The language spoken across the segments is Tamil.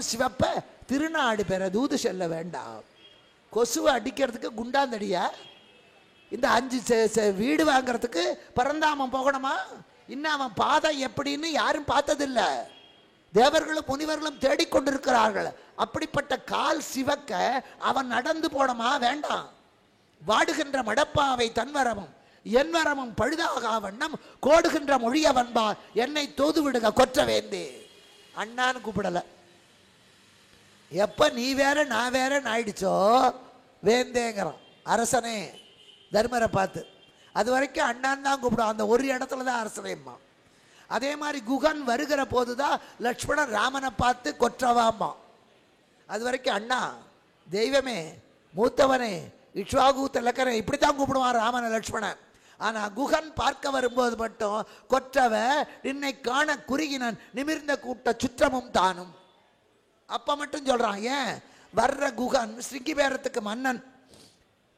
சிவப்ப திருநாடு பெற தூது செல்ல வேண்டாம். கொசுவை அடிக்கிறதுக்கு குண்டாந்தடியா? இந்த 5 வீடு வாங்கிறதுக்கு பரந்தாமம் போகணுமா? இன்னும் அவன் பாதை எப்படின்னு யாரும் பார்த்ததில்லை. தேவர்களும் முனிவர்களும் தேடிக்கொண்டிருக்கிறார்கள். அப்படிப்பட்ட கால் சிவக்க அவன் நடந்து போனமா? வேண்டாம். வாடுகின்ற மடப்பாவை தன்வரமும் என்வரமும் பழுதாக வண்ணம் கோடுகின்ற மொழியவன்பார் என்னை தோது விடுக கொற்ற வேந்தே. அண்ணான்னு கூப்பிடல. எப்ப நீ வேற நான் வேற ஆயிடுச்சோ வேந்தேங்கிறான் அரசனே. தர்மரை பார்த்து அது வரைக்கும் அண்ணான் தான் கூப்பிடும். அந்த ஒரு இடத்துல தான் அரசனேம்மா. அதே மாதிரி குகன் வருகிற போதுதான் லட்சுமணன் ராமனை பார்த்து கொற்றவாம்மா. அது வரைக்கும் அண்ணா, தெய்வமே, மூத்தவனே, இக்ஷ்வாகு திலக்கரே இப்படித்தான் கூப்பிடுவான் ராமனை லட்சுமணன். ஆனா குகன் பார்க்க வரும்போது மட்டும் கொற்றவ நின்னை காண குறுகினன் நிமிர்ந்த கூட்ட சுற்றமும் தானும். அப்ப மட்டும் சொல்றான். ஏன்? வர்ற குகன் ஸ்ருங்கிபேரத்துக்கு மன்னன்,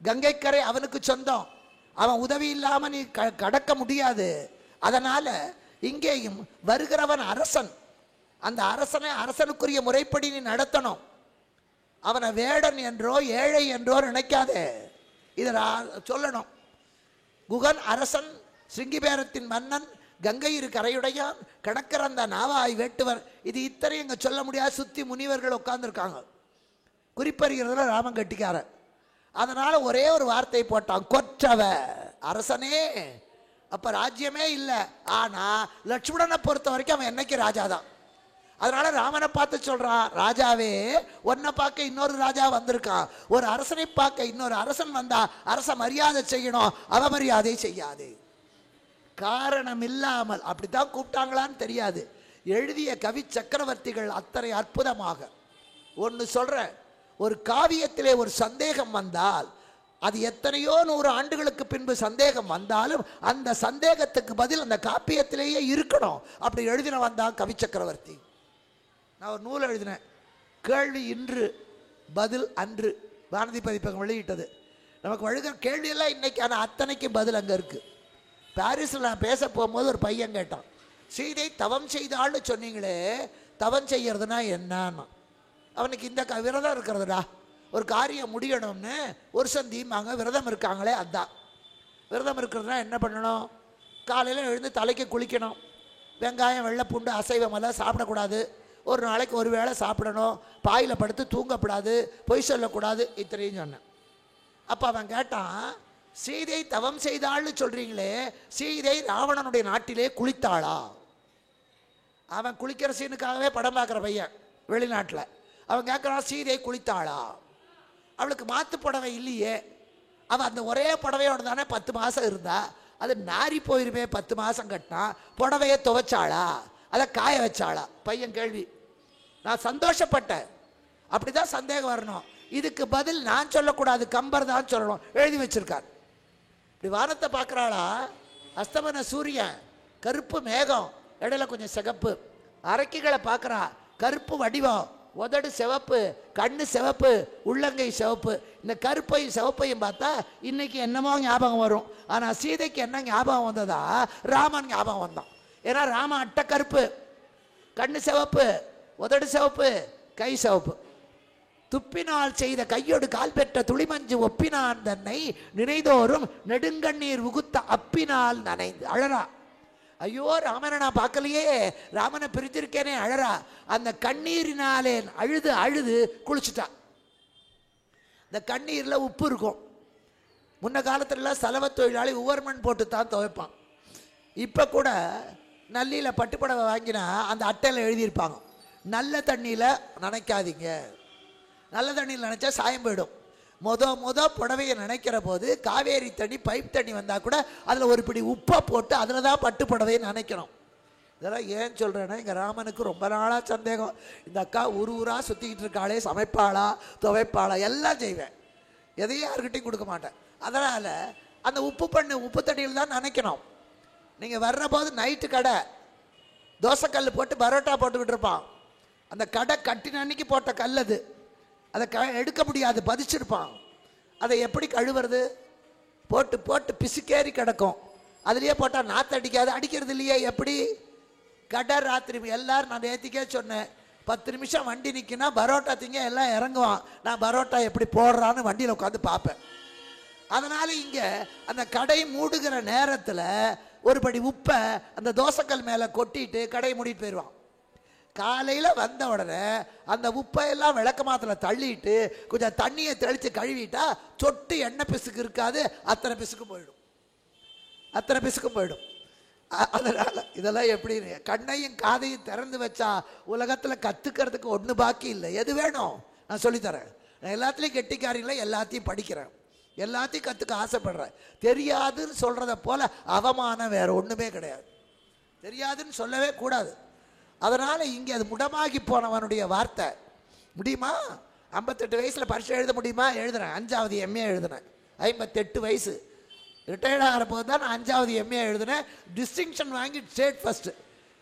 கங்கைக்கரை அவனுக்கு சொந்தம். அவன் உதவி இல்லாம நீ கடக்க முடியாது. அதனால இங்கேயும் வருகிறவன் அரசன். அந்த அரசனை அரசனுக்குரிய முறைப்படி நீ நடத்தணும். அவனை வேடன் என்றோ ஏழை என்றோ நினைக்காதே. இதை சொல்லணும். குகன் அரசன், ஸ்ருங்கிபேரத்தின் மன்னன், கங்கையிரு கரையுடையான், கடற்கரந்த நாவாய் வேட்டுவர். இது இத்தனையும் இங்க சொல்ல முடியாது. சுத்தி முனிவர்கள் உட்கார்ந்துருக்காங்க. குறிப்பறிகிறதுல ராமன் கட்டிக்காரன். அதனால ஒரே ஒரு வார்த்தை போட்டான், கொற்றவ அரசனே. அப்ப ராஜ்யமே இல்லை. ஆனா லட்சுமணனை பொறுத்த வரைக்கும் அவன் என்னைக்கு ராஜாதான். அதனால ராமனை பார்த்து சொல்றான், ராஜாவே, உன்னை பார்க்க இன்னொரு ராஜா வந்திருக்கான். ஒரு அரசனை பார்க்க இன்னொரு அரசன் வந்தா அரச மரியாதை செய்யணும், அவமரியாதை செய்யாதே. காரணம் இல்லாமல் அப்படித்தான் கூப்பிட்டாங்களான்னு தெரியாது. எழுதிய கவி சக்கரவர்த்திகள் அத்தனை அற்புதமாக ஒன்று சொல்ற. ஒரு காவியத்திலே ஒரு சந்தேகம் வந்தால் அது எத்தனையோ 100 ஆண்டுகளுக்கு பின்பு சந்தேகம் வந்தாலும் அந்த சந்தேகத்துக்கு பதில் அந்த காப்பியத்திலேயே இருக்கணும். அப்படி எழுதின வந்தான் கவி சக்கரவர்த்தி. நான் ஒரு நூல் எழுதினேன், கேள்வி இன்று பதில் அன்று, வானதி பதிப்பகம் வெளியிட்டது. நமக்கு வழுகிற கேள்வியெல்லாம் இன்னைக்கு, ஆனால் அத்தனைக்கு பதில் அங்கே இருக்கு. பாரிஸில் நான் பேச போகும்போது ஒரு பையன் கேட்டான், சீதை தவம் செய்தாள்னு சொன்னீங்களே, தவம் செய்யறதுனா என்னன்னா? அவனுக்கு இந்த விரதம் இருக்கிறதுடா, ஒரு காரியம் முடியணும்னு ஒரு சந்தியுமாங்க விரதம் இருக்காங்களே, அதான் விரதம் இருக்கிறதுனா என்ன பண்ணணும்? காலையில் எழுந்து தலைக்கு குளிக்கணும், வெங்காயம் வெள்ளைப்பூண்டு அசைவமெல்லாம் சாப்பிடக்கூடாது, ஒரு நாளைக்கு ஒரு வேளை சாப்பிடணும், பாயில் படுத்து தூங்கக்கூடாது, பொய் சொல்லக்கூடாது, இத்தனையும் சொன்னேன். அப்போ அவன் கேட்டான், சீதை தவம் செய்தாள்னு சொல்றீங்களே, சீதை ராவணனுடைய நாட்டிலே குளித்தாளா? அவன் குளிக்கிற சீனுக்காகவே படம் பார்க்குற பையன் வெளிநாட்டில். அவன் கேட்குறான், சீதை குளித்தாளா? அவளுக்கு மாற்று புடவை இல்லையே. அவன் அந்த ஒரே புடவையோட தானே 10 மாதம் இருந்தா, அது நாரி போயிருமே. 10 மாதம் கட்டினா புடவையை துவைச்சாளா, அதை காய வச்சாளா? பையன் கேள்வி. நான் சந்தோஷப்பட்டேன். அப்படிதான் சந்தேகம் வரணும். இதுக்கு பதில் நான் சொல்லக்கூடாது, கம்பர் தான் சொல்லணும், எழுதி வச்சிருக்கார். இப்படி வானத்தை பார்க்குறாளா, அஸ்தமன சூரியன், கருப்பு மேகம், இடையில கொஞ்சம் சிகப்பு, அரக்கிகளை பார்க்குறா, கருப்பு வடிவம், உதடு சிவப்பு, கண்ணு சிவப்பு, உள்ளங்கை சிவப்பு. இந்த கருப்பையும் சிவப்பையும் பார்த்தா இன்னைக்கு என்னமோ ஞாபகம் வரும். ஆனால் சீதைக்கு என்ன ஞாபகம் வந்ததா? ராமன் ஞாபகம் வந்தான். ஏன்னா ராமன் அட்டை கருப்பு, கண்ணு சிவப்பு, உதடு சிவப்பு, கை சிவப்பு. துப்பினால் செய்த கையோடு கால் பெற்ற துளிமஞ்சு ஒப்பினான் தன்னை நினைதோறும் நெடுங்கண்ணீர் உகுத்த அப்பினால் நனைந்து அழறா. ஐயோ, ராமனை நான் பார்க்கலையே, ராமனை பிரிஞ்சிருக்கேனே, அழறா. அந்த கண்ணீரினாலே அழுது அழுது குளிச்சுட்டா. இந்த கண்ணீர்ல உப்பு இருக்கும். முன்ன காலத்துல சலவ தொழிலாளி உவர்மண் போட்டு தான் துவைப்பான். இப்ப கூட நல்லில பட்டுப்படவை வாங்கினா அந்த அட்டையில் எழுதியிருப்பாங்க, நல்ல தண்ணியில நனைக்காதீங்க, நல்ல தண்ணியில் நினைச்சா சாயம் போயிடும். மொத புடவையை நினைக்கிற போது காவேரி தண்ணி பைப் தண்ணி வந்தால் கூட அதில் ஒரு பிடி உப்பை போட்டு அதில் தான் பட்டு புடவையை நினைக்கணும். இதெல்லாம் ஏன் சொல்கிறேன்னா, எங்கள் ராமனுக்கு ரொம்ப நாளாக சந்தேகம், இந்த அக்கா ஊராக சுற்றிக்கிட்டு இருக்காளே, சமைப்பாளா துவைப்பாளா எல்லாம் செய்வேன், எதையும் யாருக்கிட்டையும் கொடுக்க மாட்டேன். அதனால் அந்த உப்பு தண்ணியில் தான் நினைக்கணும். நீங்கள் வர்ற போது நைட்டு கடை தோசைக்கல் போட்டு பரோட்டா போட்டுக்கிட்டு இருப்பான். அந்த கடை கட்டின அன்னைக்கு போட்ட கல் அது, அதை எடுக்க முடியாது, பதிச்சிருப்பான். அதை எப்படி கழுவுறது? போட்டு போட்டு பிசுக்கேறி கிடக்கும். அதுலேயே போட்டால் நாற்று அடிக்காது. அடிக்கிறது இல்லையே, எப்படி? கடை ராத்திரி எல்லாரும் நான் நேற்றுக்கே சொன்னேன், 10 நிமிஷம் வண்டி நிற்கினா பரோட்டா திங்க எல்லாம் இறங்குவான். நான் பரோட்டா எப்படி போடுறான்னு வண்டியில் உட்காந்து பார்ப்பேன். அதனால இங்கே அந்த கடை மூடுகிற நேரத்தில் ஒரு படி உப்பை அந்த தோசைக்கல் மேலே கொட்டிட்டு கடையை மூடிட்டு போயிடுவான். காலையில் வந்த உடனே அந்த உப்பை எல்லாம் விளக்கமாத்தில் தள்ளிட்டு கொஞ்சம் தண்ணியை தெளித்து கழுவிட்டா சொட்டு எண்ணெய் பிசுக்கு இருக்காது. அத்தனை பிசுக்கும் போயிடும். அதனால் இதெல்லாம் எப்படி கண்ணையும் காதையும் திறந்து வச்சா உலகத்தில் கற்றுக்கிறதுக்கு ஒன்று பாக்கி இல்லை. எது வேணும் நான் சொல்லித்தரேன். நான் எல்லாத்துலேயும் கெட்டிக்காரிங்கள எல்லாத்தையும் படிக்கிறேன், எல்லாத்தையும் கற்றுக்க ஆசைப்படுறேன். தெரியாதுன்னு சொல்கிறத போல் அவமானம் வேறு ஒன்றுமே கிடையாது. தெரியாதுன்னு சொல்லவே கூடாது. அதனால் இங்கே அது முடமாகி போனவனுடைய வார்த்தை. முடியுமா? 58 வயசில் பரீட்சை எழுத முடியுமா? எழுதுறேன். 5வது MA எழுதுனேன். 58 வயசு ரிட்டையர்ட் ஆகிற போது தான் நான் 5வது MA எழுதுனேன். டிஸ்டிங்ஷன் வாங்கி ஸ்டேட் ஃபஸ்ட்டு.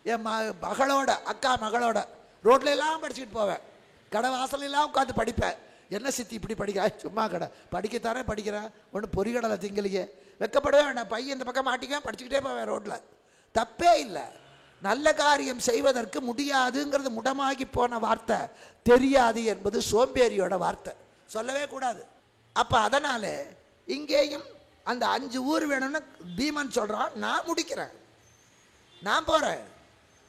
என் மகளோட அக்கா மகளோட ரோட்ல எல்லாம் படிச்சுக்கிட்டு போவேன். கடை வாசலெல்லாம் உட்காந்து படிப்பேன். என்ன சித்தி இப்படி படிக்க? சும்மா கடை படிக்கத்தானே படிக்கிறேன். ஒன்று பொறிகடலை திங்கலையே. வெக்கப்படவே வேண்டாம். பையன் இந்த பக்கம் மாட்டிக்க படிச்சுக்கிட்டே போவேன் ரோட்டில். தப்பே இல்லை. நல்ல காரியம் செய்வதற்கு முடியாதுங்கிறது முடமாகி போன வார்த்தை. தெரியாது என்பது சோம்பேறியோட வார்த்தை, சொல்லவே கூடாது. அப்போ அதனால இங்கேயும் அந்த 5 ஊர் வேணும்னு பீமன் சொல்றான். நான் முடிக்கிறேன், நான் போறேன்,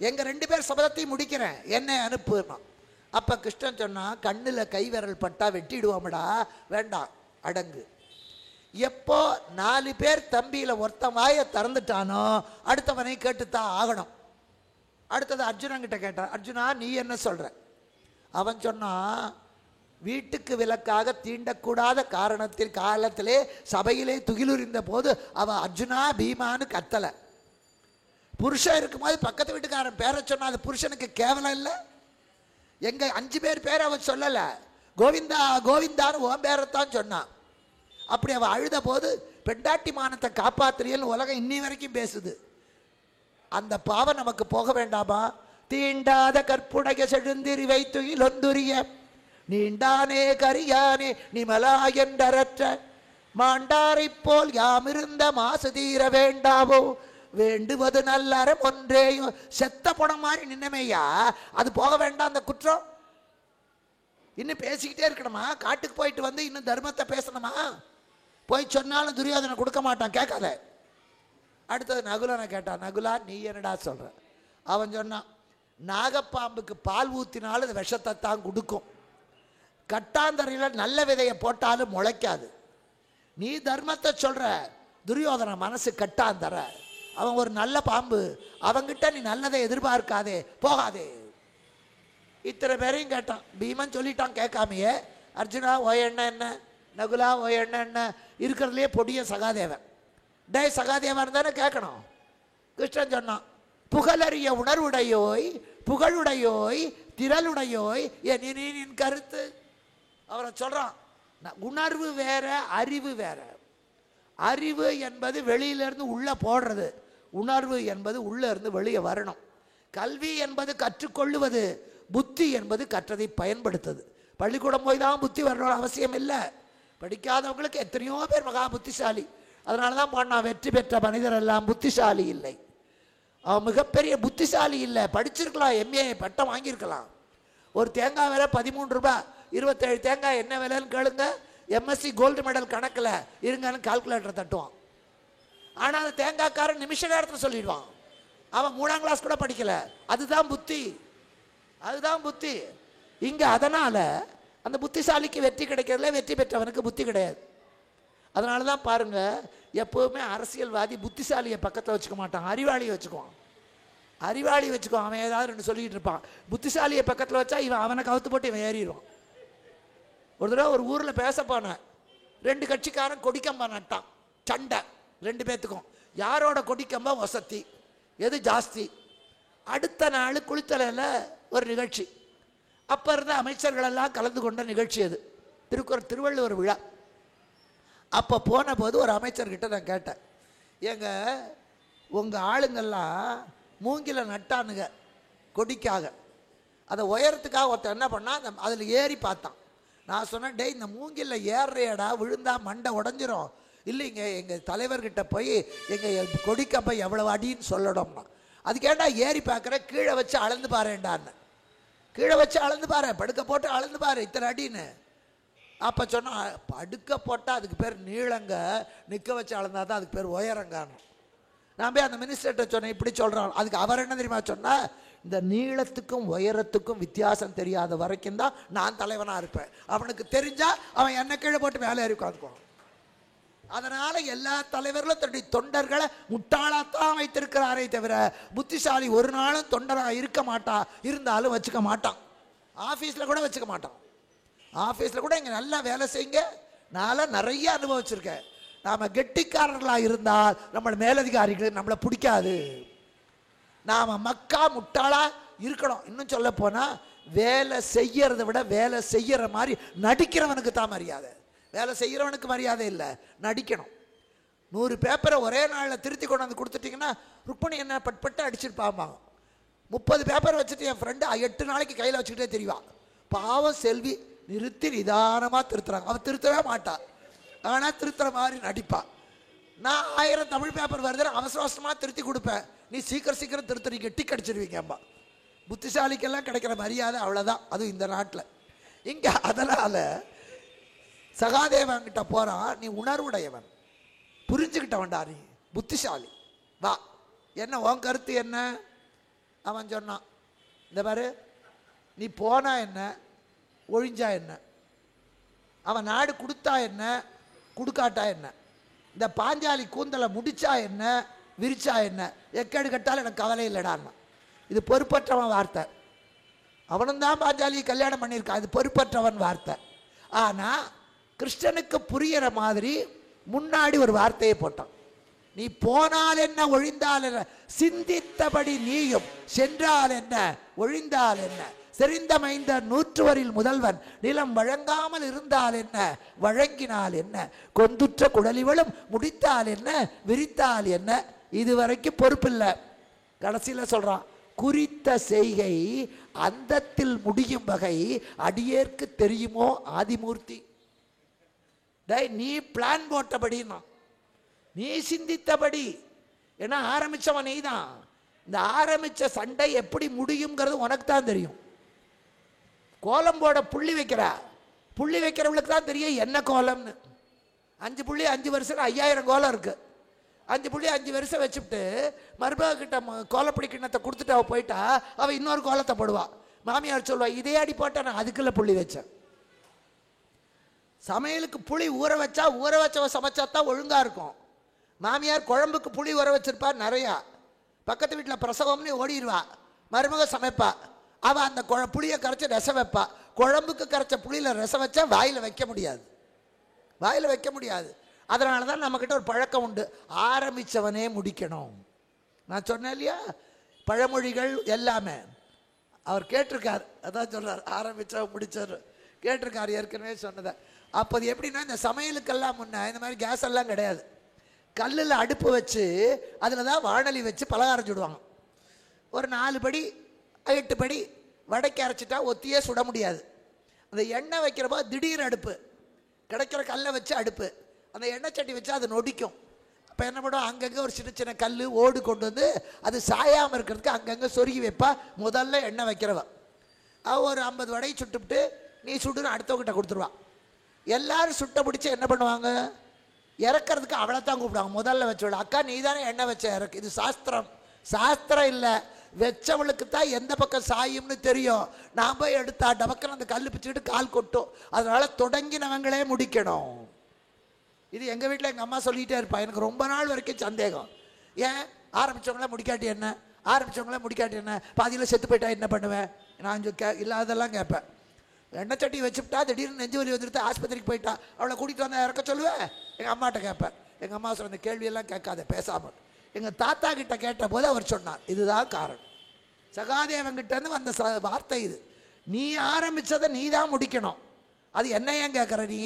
எங்க 2 பேர் சபதத்தையும் முடிக்கிறேன், என்னை அனுப்புனா. அப்ப கிருஷ்ணன் சொன்னா, கண்ணில் கை விரல் பட்டா வெட்டிடுவோம்டா, வேண்டாம் அடங்கு. எப்போ 4 பேர் தம்பியில் ஒருத்தன் வாயை திறந்துட்டானோ அடுத்தவனை கேட்டுத்தான் ஆகணும். அடுத்தது அர்ஜுனங்கிட்ட கேட்டான். அர்ஜுனா நீ என்ன சொல்ற? அவன் சொன்னான், வீட்டுக்கு விலக்காக தீண்டக்கூடாத காரணத்தில் காலத்திலே சபையிலே துகிலுரிந்த போது அவ அர்ஜுனா பீமான்னு கத்தலை. புருஷன் இருக்கும்போது பக்கத்து வீட்டுக்காரன் பேரை சொன்னா அது புருஷனுக்கு கேவலம் இல்லை? எங்க 5 பேர் பேரை அவன் சொல்லலை, கோவிந்தா கோவிந்தான்னு உன் பேரைத்தான் சொன்னான். அப்படி அவள் அழுத போது பெண்டாட்டி மானத்தை காப்பாத்திரியல் உலகம் இன்னி வரைக்கும் பேசுது. அந்த பாவம் நமக்கு போக வேண்டாமா? தீண்டாத கற்புடைய செழுந்திரி வைத்துகில் ஒந்துரிய நீண்டானே கரியானே நிமலா என்றற்ற மாண்டாரை போல் யாமிருந்த மாசு தீர வேண்டாவோ வேண்டுவது நல்லறம் ஒன்றேயும். செத்த பணம் மாதிரி நின்னமையா, அது போக வேண்டாம் அந்த குற்றம். இன்னும் பேசிக்கிட்டே இருக்கணுமா? காட்டுக்கு போயிட்டு வந்து இன்னும் தர்மத்தை பேசணுமா? போய் சொன்னாலும் துரியோதனை கொடுக்க மாட்டான், கேட்காத. அடுத்தது நகுலனை கேட்டான். நகுலா நீ என்னடா சொல்ற? அவன் சொன்னான், நாகப்பாம்புக்கு பால் ஊத்தினாலும் அது விஷத்தை தான் கொடுக்கும், கட்டாந்தரையில் நல்ல விதையை போட்டாலும் முளைக்காது. நீ தர்மத்தை சொல்ற, துரியோதன மனசு கட்டாந்தர, அவன் ஒரு நல்ல பாம்பு, அவங்கிட்ட நீ நல்லதை எதிர்பார்க்காதே, போகாதே. இத்தனை பேரையும் கேட்டான். பீமன் சொல்லிட்டான் கேட்காமையே. அர்ஜுனா ஓ எண்ண என்ன, நகுலா ஓ எண்ண என்ன, இருக்கிறதுலே பொடிய சகாதேவன். டே சகாதேவன் தானே கேட்கணும். கிருஷ்ணன் சொன்னான், புகழறிய உணர்வுடையோய் புகழுடையோய் திரளுடையோய் என் கருத்து. அவரை சொல்றான், உணர்வு வேற அறிவு வேற. அறிவு என்பது வெளியிலிருந்து உள்ள போடுறது, உணர்வு என்பது உள்ள இருந்து வெளியே வரணும். கல்வி என்பது கற்றுக்கொள்ளுவது, புத்தி என்பது கற்றதை பயன்படுத்துது. பள்ளிக்கூடம் போய் தான் புத்தி வரணும் அவசியம் இல்லை. படிக்காதவங்களுக்கு எத்தனையோ பேர் மகா புத்திசாலி. அதனால தான் பாடினா, வெற்றி பெற்ற மனிதர் எல்லாம் புத்திசாலி இல்லை. அவன் மிகப்பெரிய புத்திசாலி இல்லை, படிச்சிருக்கலாம், MA பட்டம் வாங்கியிருக்கலாம். ஒரு தேங்காய் விலை 13 ரூபாய், 27 தேங்காய் என்ன விலைன்னு கேளுங்க. MSc கோல்டு மெடல் கணக்கில் இருங்கன்னு கால்குலேட்டரை தட்டுவான். ஆனால் அந்த தேங்காய்க்காரன் நிமிஷ நேரத்தில் சொல்லிடுவான். அவன் 3ஆம் கிளாஸ் கூட படிக்கல. அதுதான் புத்தி, அதுதான் புத்தி இங்கே. அதனால அந்த புத்திசாலிக்கு வெற்றி கிடைக்கிறதுல வெற்றி பெற்றவனுக்கு புத்தி கிடையாது. அதனால தான் பாருங்க, எப்போவுமே அரசியல்வாதி புத்திசாலியை பக்கத்தில் வச்சுக்க மாட்டான், அறிவாளியை வச்சுக்குவான். அறிவாளி வச்சுக்குவான். அவன் ஏதாவது 2 சொல்லிட்டு இருப்பான். புத்திசாலியை பக்கத்தில் வச்சா இவன் அவனை கவுத்து போட்டு இவன் ஏறிடுவான். ஒரு தடவை ஒரு ஊரில் பேச போனேன். 2 கட்சிக்காரன் கொடிக்கம்பா நட்டான், சண்டை 2 பேத்துக்கும். யாரோட கொடிக்கம்பா வசதி, எது ஜாஸ்தி. அடுத்த நாள் குளித்தலையில் ஒரு நிகழ்ச்சி. அப்போ இருந்த அமைச்சர்கள் எல்லாம் கலந்து கொண்ட நிகழ்ச்சி அது. திருவள்ளுவர் விழா. அப்போ போன போது ஒரு அமைச்சர்கிட்ட நான் கேட்டேன், ஏங்க உங்கள் ஆளுங்கள்லாம் மூங்கில நட்டானுங்க கொடிக்காக, அதை உயரத்துக்காக ஒருத்தர் என்ன பண்ணால் அதில் ஏறி பார்த்தான். நான் சொன்னேன், டே இந்த மூங்கில ஏறுறியடா, விழுந்தா மண்டை உடஞ்சிரும். இல்லைங்க எங்கள் தலைவர்கிட்ட போய் எங்கள் கொடிக்கப்போ எவ்வளோ அடின்னு சொல்லணும்னா, அதுக்கேண்டா ஏறி பார்க்குற, கீழே வச்சு அளந்து பாருண்டான்னு. கீழே வச்சு அளந்து பாரு, படுக்க போட்டு அளந்து பாரு இத்தனை அடின்னு. அப்போ சொன்னால் படுக்க போட்டால் அதுக்கு பேர் நீளங்க, நிற்க வச்சு அளந்தா தான் அதுக்கு பேர் உயரங்கான்னு. நான் போய் அந்த மினிஸ்டர்கிட்ட சொன்னேன், இப்படி சொல்கிறான். அதுக்கு அவர் என்ன தெரியுமா சொன்னால், இந்த நீளத்துக்கும் உயரத்துக்கும் வித்தியாசம் தெரியாத வரைக்கும் தான் நான் தலைவனாக இருப்பேன். அவனுக்கு தெரிஞ்சால் அவன் என்ன கீழே போட்டு வேலை ஏறி உட்காந்துக்குவான். அதனால எல்லா தலைவர்களும் தன்னுடைய தொண்டர்களை முட்டாளாத்தான் வைத்திருக்கிறாரே தவிர புத்திசாலி ஒரு நாளும் தொண்டராக இருக்க மாட்டா, இருந்தாலும் வச்சுக்க மாட்டான். ஆஃபீஸில் கூட வச்சுக்க மாட்டான். ஆஃபீஸில் கூட இங்கே நல்லா வேலை செய்யுங்க, நான் நிறைய அனுபவிச்சிருக்கேன். நாம் கெட்டிக்காரர்களாக இருந்தால் நம்ம மேலதிகாரிகள் நம்மளை பிடிக்காது. நாம் மக்கா முட்டாளா இருக்கணும். இன்னும் சொல்ல போனால் வேலை செய்யறதை விட வேலை செய்யற மாதிரி நடிக்கிறவனுக்கு தான் மரியாதை. வேலை செய்கிறவனுக்கு மரியாதை இல்லை, நடிக்கணும். 100 பேப்பரை ஒரே நாளில் திருத்தி கொண்டாந்து கொடுத்துட்டிங்கன்னா ருக்மணி என்ன பட்பட்டு அடிச்சிருப்பாங்க. 30 பேப்பர் வச்சுட்டு என் ஃப்ரெண்டு 8 நாளைக்கு கையில் வச்சுக்கிட்டே தெரிவான். பாவம் செல்வி நிறுத்தி நிதானமாக திருத்துறாங்க. அவன் திருத்தவே மாட்டான், ஆனால் திருத்துற மாதிரி நடிப்பான். நான் 1000 தமிழ் பேப்பர் வருதுன்னு அவசர அவசரமாக திருத்தி கொடுப்பேன். நீ சீக்கிரம் சீக்கிரம் திருத்துறீங்க, டிக் அடிச்சிருவீங்க அம்மா. புத்திசாலிக்கெல்லாம் கிடைக்கிற மரியாதை அவ்வளோதான், அதுவும் இந்த நாட்டில். இங்கே அதனால் சகாதேவன் கிட்ட போறான். நீ உணர்வுடையவன், புரிஞ்சுக்கிட்டவன்டா, நீ புத்திசாலி, வா, என்ன உன் கருத்து என்ன? அவன் சொன்னான், இந்த பாரு, நீ போனா என்ன, ஒழிஞ்சா என்ன, அவன் நாடு கொடுத்தா என்ன, கொடுக்காட்டா என்ன, இந்த பாஞ்சாலி கூந்தலை முடிச்சா என்ன, விரிச்சா என்ன, எக்கேடு கட்டாலும் எனக்கு கவலை இல்லைடான்னா. இது பொறுப்பற்றவன் வார்த்தை. அவனும் தான் பாஞ்சாலியை கல்யாணம் பண்ணியிருக்கான், இது பொறுப்பற்றவன் வார்த்தை. ஆனால் கிருஷ்ணனுக்கு புரிகிற மாதிரி முன்னாடி ஒரு வார்த்தையை போட்டான். நீ போனால் என்ன, ஒழிந்தால் என்ன, சிந்தித்தபடி நீயும் சென்றால் என்ன, ஒழிந்தால் என்ன, செறிந்த மைந்த 100 முதல்வன் நிலம் வழங்காமல் இருந்தால் என்ன, வழங்கினால் என்ன, கொந்துற்ற குடலிவளும் முடித்தால் என்ன, விரித்தால் என்ன, இதுவரைக்கும் பொறுப்பில்லை. கடைசியில் சொல்றான், குறித்த செய்கை அந்தத்தில் முடியும் வகை அடியேற்கு தெரியுமோ ஆதிமூர்த்தி. நீ பிளான் போட்டபடினா, நீ சிந்தித்தபடி, ஏன்னா ஆரம்பிச்சவன் நீ தான். இந்த ஆரம்பிச்ச சண்டை எப்படி முடியுங்கிறது உனக்கு தான் தெரியும். கோலம் போட புள்ளி வைக்கிற, புள்ளி வைக்கிறவங்களுக்கு தான் தெரியும் என்ன கோலம்னு. 5 புள்ளி 5 வருஷம் 5000 கோலம் இருக்கு. 5 புள்ளி 5 வருஷம் வச்சுட்டு மருமக கிட்ட கோலப்படி கிண்ணத்தை கொடுத்துட்டு அவள் போயிட்டா, அவள் இன்னொரு கோலத்தை போடுவா. மாமியார் சொல்லுவா, இதே அடி போட்டா நான் அதுக்குள்ள புள்ளி வச்சேன். சமையலுக்கு புளி ஊற வச்சா, ஊற வச்சவ சமைச்சா தான் ஒழுங்கா இருக்கும். மாமியார் குழம்புக்கு புளி ஊற வச்சிருப்பா நிறையா, பக்கத்து வீட்டில் பிரசவம்னு ஓடிடுவா. மருமக சமைப்பா, அவள் அந்த புளியை கரைச்சி ரசம் வைப்பா. குழம்புக்கு கரைச்ச புளியில் ரசம் வச்சா வாயில் வைக்க முடியாது, வாயில் வைக்க முடியாது. அதனால தான் நம்மக்கிட்ட ஒரு பழக்கம் உண்டு, ஆரம்பித்தவனே முடிக்கணும். நான் சொன்னேன் இல்லையா, பழமொழிகள் எல்லாமே அவர் கேட்டிருக்கார். அதான் சொல்கிறார், ஆரம்பித்தவன் முடிச்சார், கேட்டிருக்கார் ஏற்கனவே சொன்னதை. அப்போ அது எப்படின்னா, இந்த சமையலுக்கெல்லாம் முன்னே இந்த மாதிரி கேஸ் எல்லாம் கிடையாது. கல்லில் அடுப்பு வச்சு அதில் தான் வாணலி வச்சு பலகாரம் சுடுவாங்க. ஒரு 4 படி 8 படி வடைக்கு அரைச்சிட்டா ஒத்தியே சுட முடியாது. அந்த எண்ணெய் வைக்கிறப்போ திடீர் அடுப்பு, கிடைக்கிற கல்லை வச்சு அடுப்பு, அந்த எண்ணெய் சட்டி வச்சா அது நொடிக்கும். அப்போ என்ன பண்ணுவோம், அங்கங்கே ஒரு சின்ன சின்ன கல் ஓடு கொண்டு வந்து அது சாயாமல் இருக்கிறதுக்கு அங்கங்கே சொருகி வைப்பா. முதல்ல எண்ணெய் வைக்கிறவ அவள் ஒரு 50 வடையை சுட்டுவிட்டு நீ சுடுன்னு அடுத்தவங்கிட்ட கொடுத்துருவான். எல்லாரும் சுட்ட பிடிச்சி என்ன பண்ணுவாங்க, இறக்கிறதுக்கு அவளை தான் கூப்பிடுவாங்க. முதல்ல வச்சவள, அக்கா நீ தானே எண்ணெய் வச்ச இறக்கு. இது சாஸ்திரம், சாஸ்திரம் இல்லை, வச்சவளுக்கு தான் எந்த பக்கம் சாயும்னு தெரியும். நான் போய் எடுத்தா டபக்கன் அந்த கல் பிச்சுக்கிட்டு கால் கொட்டும். அதனால தொடங்கினவங்களே முடிக்கணும். இது எங்கள் வீட்டில் எங்கள் அம்மா சொல்லிகிட்டே இருப்பா. எனக்கு ரொம்ப நாள் வரைக்கும் சந்தேகம், ஏன் ஆரம்பித்தவங்கள முடிக்காட்டி என்ன, ஆரம்பித்தவங்கள முடிக்காட்டி என்ன, பாதியில் செத்து போயிட்டா என்ன பண்ணுவேன் நான் இல்லாதெல்லாம் கேட்பேன். எண்ணெய் சட்டி வச்சுட்டா திடீர்னு நெஞ்சு வலி வந்துட்டு ஆஸ்பத்திரிக்கு போயிட்டா, அவளை கூட்டிகிட்டு வந்தால் இறக்க சொல்லுவேன். எங்கள் அம்மாட்ட கேட்பேன். எங்கள் அம்மா சொன்ன கேள்வியெல்லாம் கேட்காத பேசாமல். எங்கள் தாத்தா கிட்ட கேட்ட போது அவர் சொன்னார், இதுதான் காரணம். சகாதேவன்கிட்டேருந்து வந்த வார்த்தை இது. நீ ஆரம்பித்ததை நீ தான் முடிக்கணும். அது என்ன ஏன் கேட்குற, நீ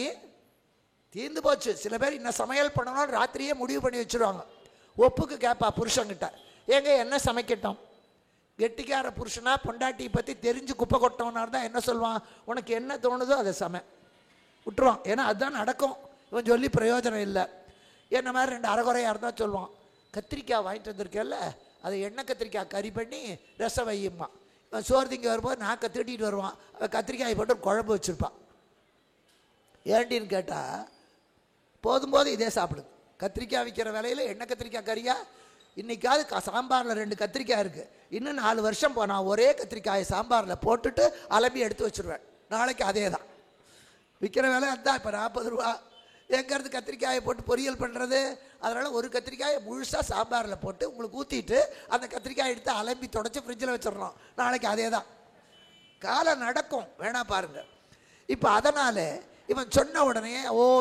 தீர்ந்து போச்சு. சில பேர் இன்னும் சமையல் பண்ணணும்னு ராத்திரியே முடிவு பண்ணி வச்சுருவாங்க. ஒப்புக்கு கேட்பா புருஷங்கிட்ட, ஏங்க என்ன சமைக்கட்டும். கெட்டிக்கார புருஷனா பொண்டாட்டியை பற்றி தெரிஞ்சு குப்பை கொட்டவனா இருந்தால் என்ன சொல்லுவான், உனக்கு என்ன தோணுதோ அதை விட்டுருவான். ஏன்னா அதுதான் நடக்கும். இவன் சொல்லி பிரயோஜனம் இல்லை. என்ன மாதிரி 2 அரைகுறையாக இருந்தால் சொல்லுவான், கத்திரிக்காய் வாங்கிட்டு வந்திருக்கேல்ல, அதை எண்ணெய் கத்திரிக்காய் கறி பண்ணி ரசம் வையுமா. சோறு திங்க வரும்போது நாக்கை தீட்டிட்டு வருவான். அவன் கத்திரிக்காய் போட்டு குழம்பு வச்சுருப்பான். ஏண்டின்னு கேட்டால் போதும் இதே சாப்பிடுது. கத்திரிக்காய் விற்கிற விலையில் எண்ணெய் கத்திரிக்காய் கறியா? இன்றைக்காவது சாம்பாரில் 2 கத்திரிக்காய் இருக்குது, இன்னும் 4 வருஷம் போனால் ஒரே கத்திரிக்காயை சாம்பாரில் போட்டுட்டு அலம்பி எடுத்து வச்சுருவேன். நாளைக்கு அதே தான் விற்கிற விலை. அதுதான் இப்போ 40 ரூபா. எங்கேருந்து கத்திரிக்காயை போட்டு பொரியல் பண்ணுறது? அதனால் ஒரு கத்திரிக்காயை முழுசாக சாம்பாரில் போட்டு உங்களுக்கு ஊற்றிட்டு அந்த கத்திரிக்காயை எடுத்து அலம்பி தொடச்சி ஃப்ரிட்ஜில் வச்சிடறோம். நாளைக்கு அதே தான். காலம் நடக்கும், வேணா பாருங்கள். இப்போ அதனால் இவன் சொன்ன உடனே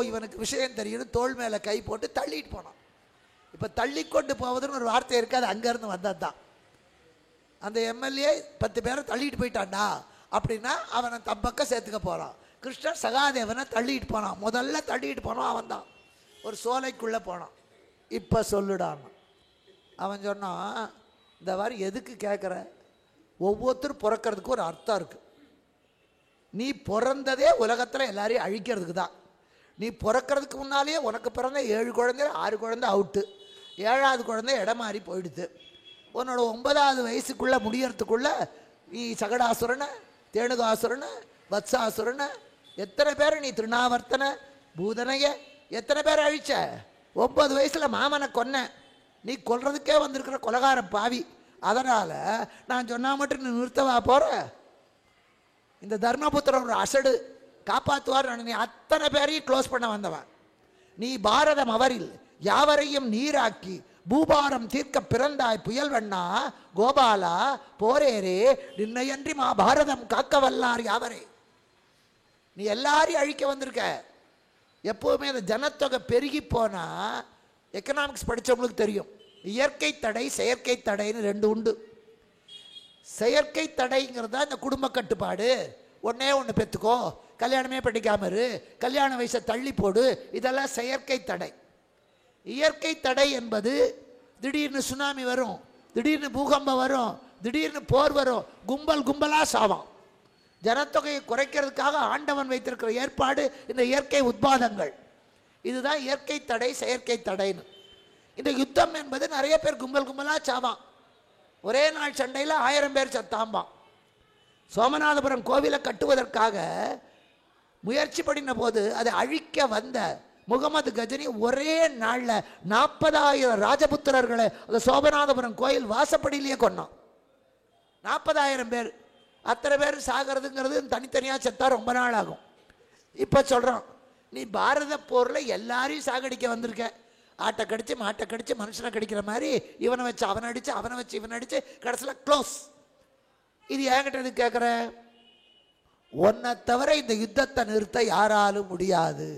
இவனுக்கு விஷயம் தெரியும், தோள் மேலே கை போட்டு தள்ளிட்டு போனான். இப்போ தள்ளி கொண்டு போவதுன்னு ஒரு வார்த்தை இருக்காது, அங்கேருந்து வந்தது தான். அந்த எம்எல்ஏ 10 பேரை தள்ளிட்டு போயிட்டான்டா அப்படின்னா அவனை தம்பக்கம் சேர்த்துக்க போகிறான். கிருஷ்ணன் சகாதேவனை தள்ளிட்டு போனான். முதல்ல தள்ளிட்டு போனான் அவன் தான். ஒரு சோலைக்குள்ளே போனான். இப்போ சொல்லுடான். அவன் சொன்னான், இந்த மாதிரி எதுக்கு கேட்குற? ஒவ்வொருத்தரும் பிறக்கிறதுக்கு ஒரு அர்த்தம் இருக்குது. நீ பிறந்ததே உலகத்தில் எல்லாரையும் அழிக்கிறதுக்கு தான். நீ பிறக்கிறதுக்கு முன்னாலேயே உனக்கு பிறந்த 7 குழந்தை 6 குழந்தை அவுட்டு, 7வது குழந்தை இடம் மாறி போயிடுது. உன்னோட 9வது வயசுக்குள்ளே முடியறதுக்குள்ளே நீ சகடாசுரனை, தேணுகாசுரனை, வத்சாசுரனை, எத்தனை பேரை நீ திருநாவர்த்தனை, பூதனைய எத்தனை பேரை அழிச்ச? 9 வயசில் மாமனை கொன்ன. நீ கொல்றதுக்கே வந்திருக்கிற கொலகார பாவி. அதனால் நான் சொன்னால் மட்டும் நீ நிறுத்தவா போகிற? இந்த தர்மபுத்திரர் ஒரு அசடு காப்பாற்றுவார். நீ அத்தனை பேரையும் க்ளோஸ் பண்ண வந்தவன். நீ பாரதம் அவரில் யாவரையும் நீராக்கி பூபாரம் தீர்க்க பிறந்தாய் புயல்வண்ணா கோபாலா போரேரே நின்னையன்றி மா பாரதம் காக்க வல்லார் யாவரே. நீ எல்லாரையும் அழிக்க வந்திருக்க. எப்போவுமே அந்த ஜனத்தொகை பெருகி போனால், எக்கனாமிக்ஸ் படித்தவங்களுக்கு தெரியும், இயற்கை தடை செயற்கை தடைன்னு 2 உண்டு. செயற்கை தடைங்கிறது தான் இந்த குடும்ப கட்டுப்பாடு. ஒன்றே ஒன்று பெற்றுக்கோ, கல்யாணமே படிக்காம இரு, கல்யாண வயசை தள்ளி போடு, இதெல்லாம் செயற்கை தடை. இயற்கை தடை என்பது திடீர்னு சுனாமி வரும், திடீர்னு பூகம்பம் வரும், திடீர்னு போர் வரும், கும்பல் கும்பலாக சாவாம். ஜனத்தொகையை குறைக்கிறதுக்காக ஆண்டவன் வைத்திருக்கிற ஏற்பாடு இந்த இயற்கை உத்பாதங்கள். இதுதான் இயற்கை தடை செயற்கை தடைன்னு. இந்த யுத்தம் என்பது நிறைய பேர் கும்பல் கும்பலாக சாவான். ஒரே நாள் சண்டையில் 1000 பேர் சத்தாம்பான். சோமநாதபுரம் கோவிலை கட்டுவதற்காக முயற்சி பண்ணின போது அதை அழிக்க வந்த முகமது கஜனி ஒரே நாளில் 40,000 ராஜபுத்திரர்களை அந்த சோமநாதபுரம் கோயில் வாசப்படியிலேயே கொன்னான். 40,000 பேர். அத்தனை பேர் சாகிறதுங்கிறது தனித்தனியாக செத்தா ரொம்ப நாள் ஆகும். இப்போ சொல்கிறோம், நீ பாரத போரில் எல்லாரையும் சாகடிக்க வந்திருக்க. ஆட்டை கடிச்சு மாட்டை கடிச்சு மனுஷனை கடிக்கிற மாதிரி இவனை வச்சு அவனை அடித்து, அவனை வச்சு இவனை அடித்து, கடைசியில் க்ளோஸ். இது என்கிட்ட எது கேட்குற? உன்னை தவிர இந்த யுத்தத்தை நிறுத்த யாராலும் முடியாது.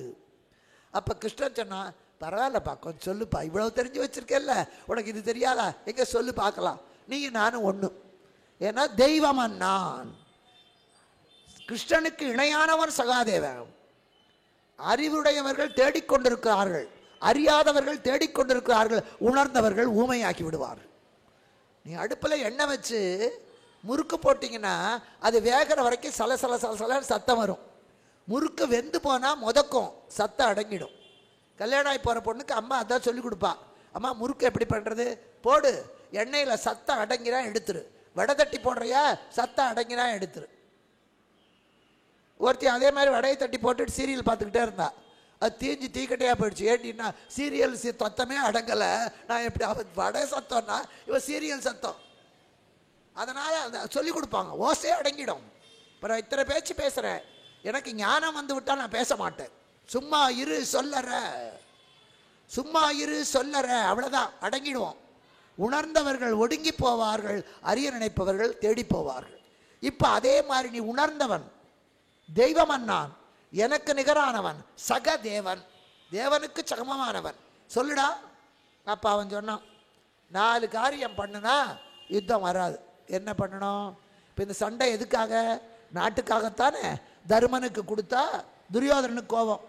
அப்போ கிருஷ்ணன் சொன்னா, பரவாயில்லப்பா கொஞ்சம் சொல்லுப்பா, இவ்வளவு தெரிஞ்சு வச்சிருக்கேல்ல, உனக்கு இது தெரியாதா? எங்கே சொல்லு பார்க்கலாம். நீங்கள் நானும் ஒன்று. ஏன்னா தெய்வமன் நான். கிருஷ்ணனுக்கு இணையானவன் சகாதேவன். அறிவுடையவர்கள் தேடிக்கொண்டிருக்கிறார்கள், அறியாதவர்கள் தேடிக்கொண்டிருக்கிறார்கள், உணர்ந்தவர்கள் ஊமையாக்கி விடுவார்கள். நீ அடுப்பில் எண்ணெய் வச்சு முறுக்கு போட்டிங்கன்னா அது வேகிற வரைக்கும் சல சல சல சலன்னு சத்தம் வரும். முறுக்கு வெந்து போனால் முதக்கும், சத்தம் அடங்கிடும். கல்யாணம் ஆகி போகிற பொண்ணுக்கு அம்மா அதான் சொல்லி கொடுப்பா, அம்மா முறுக்கு எப்படி பண்ணுறது, போடு, எண்ணெயில் சத்தம் அடங்கினா எடுத்துரு, வடை தட்டி போடுறியா சத்தம் அடங்கினா எடுத்துரு. ஒருத்தி அதே மாதிரி வடையை தட்டி போட்டுட்டு சீரியல் பார்த்துக்கிட்டே இருந்தா, அது தீஞ்சு தீக்கட்டையாக போயிடுச்சு. ஏட்டின்னா சீரியல் சத்தமே அடங்கலை, நான் எப்படி அவன் வடை சத்தம்னா இவன் சீரியல் சத்தம். அதனால் அதை சொல்லி கொடுப்பாங்க, ஓசையே அடங்கிடும். இப்போ நான் இத்தனை பேச்சு பேசுகிறேன், எனக்கு ஞானம் வந்து விட்டால் நான் பேச மாட்டேன். சும்மா இரு சொல்லற, சும்மா இரு சொல்லற, அவ்வளோதான், அடங்கிடுவோம். உணர்ந்தவர்கள் ஒடுங்கி போவார்கள், அறிய நினைப்பவர்கள் தேடி போவார்கள். இப்போ அதே மாதிரி நீ உணர்ந்தவன், தெய்வமன் நான், எனக்கு நிகரானவன், சக தேவன், தேவனுக்கு சமமானவன் சொல்லுடா. அப்போ அவன் சொன்னான், 4 காரியம் பண்ணுனா யுத்தம் வராது. என்ன பண்ணணும்? இப்போ இந்த சண்டை எதுக்காக? நாட்டுக்காகத்தானே. தர்மனுக்கு கொடுத்தா துரியோதனனுக்கு கோபம்,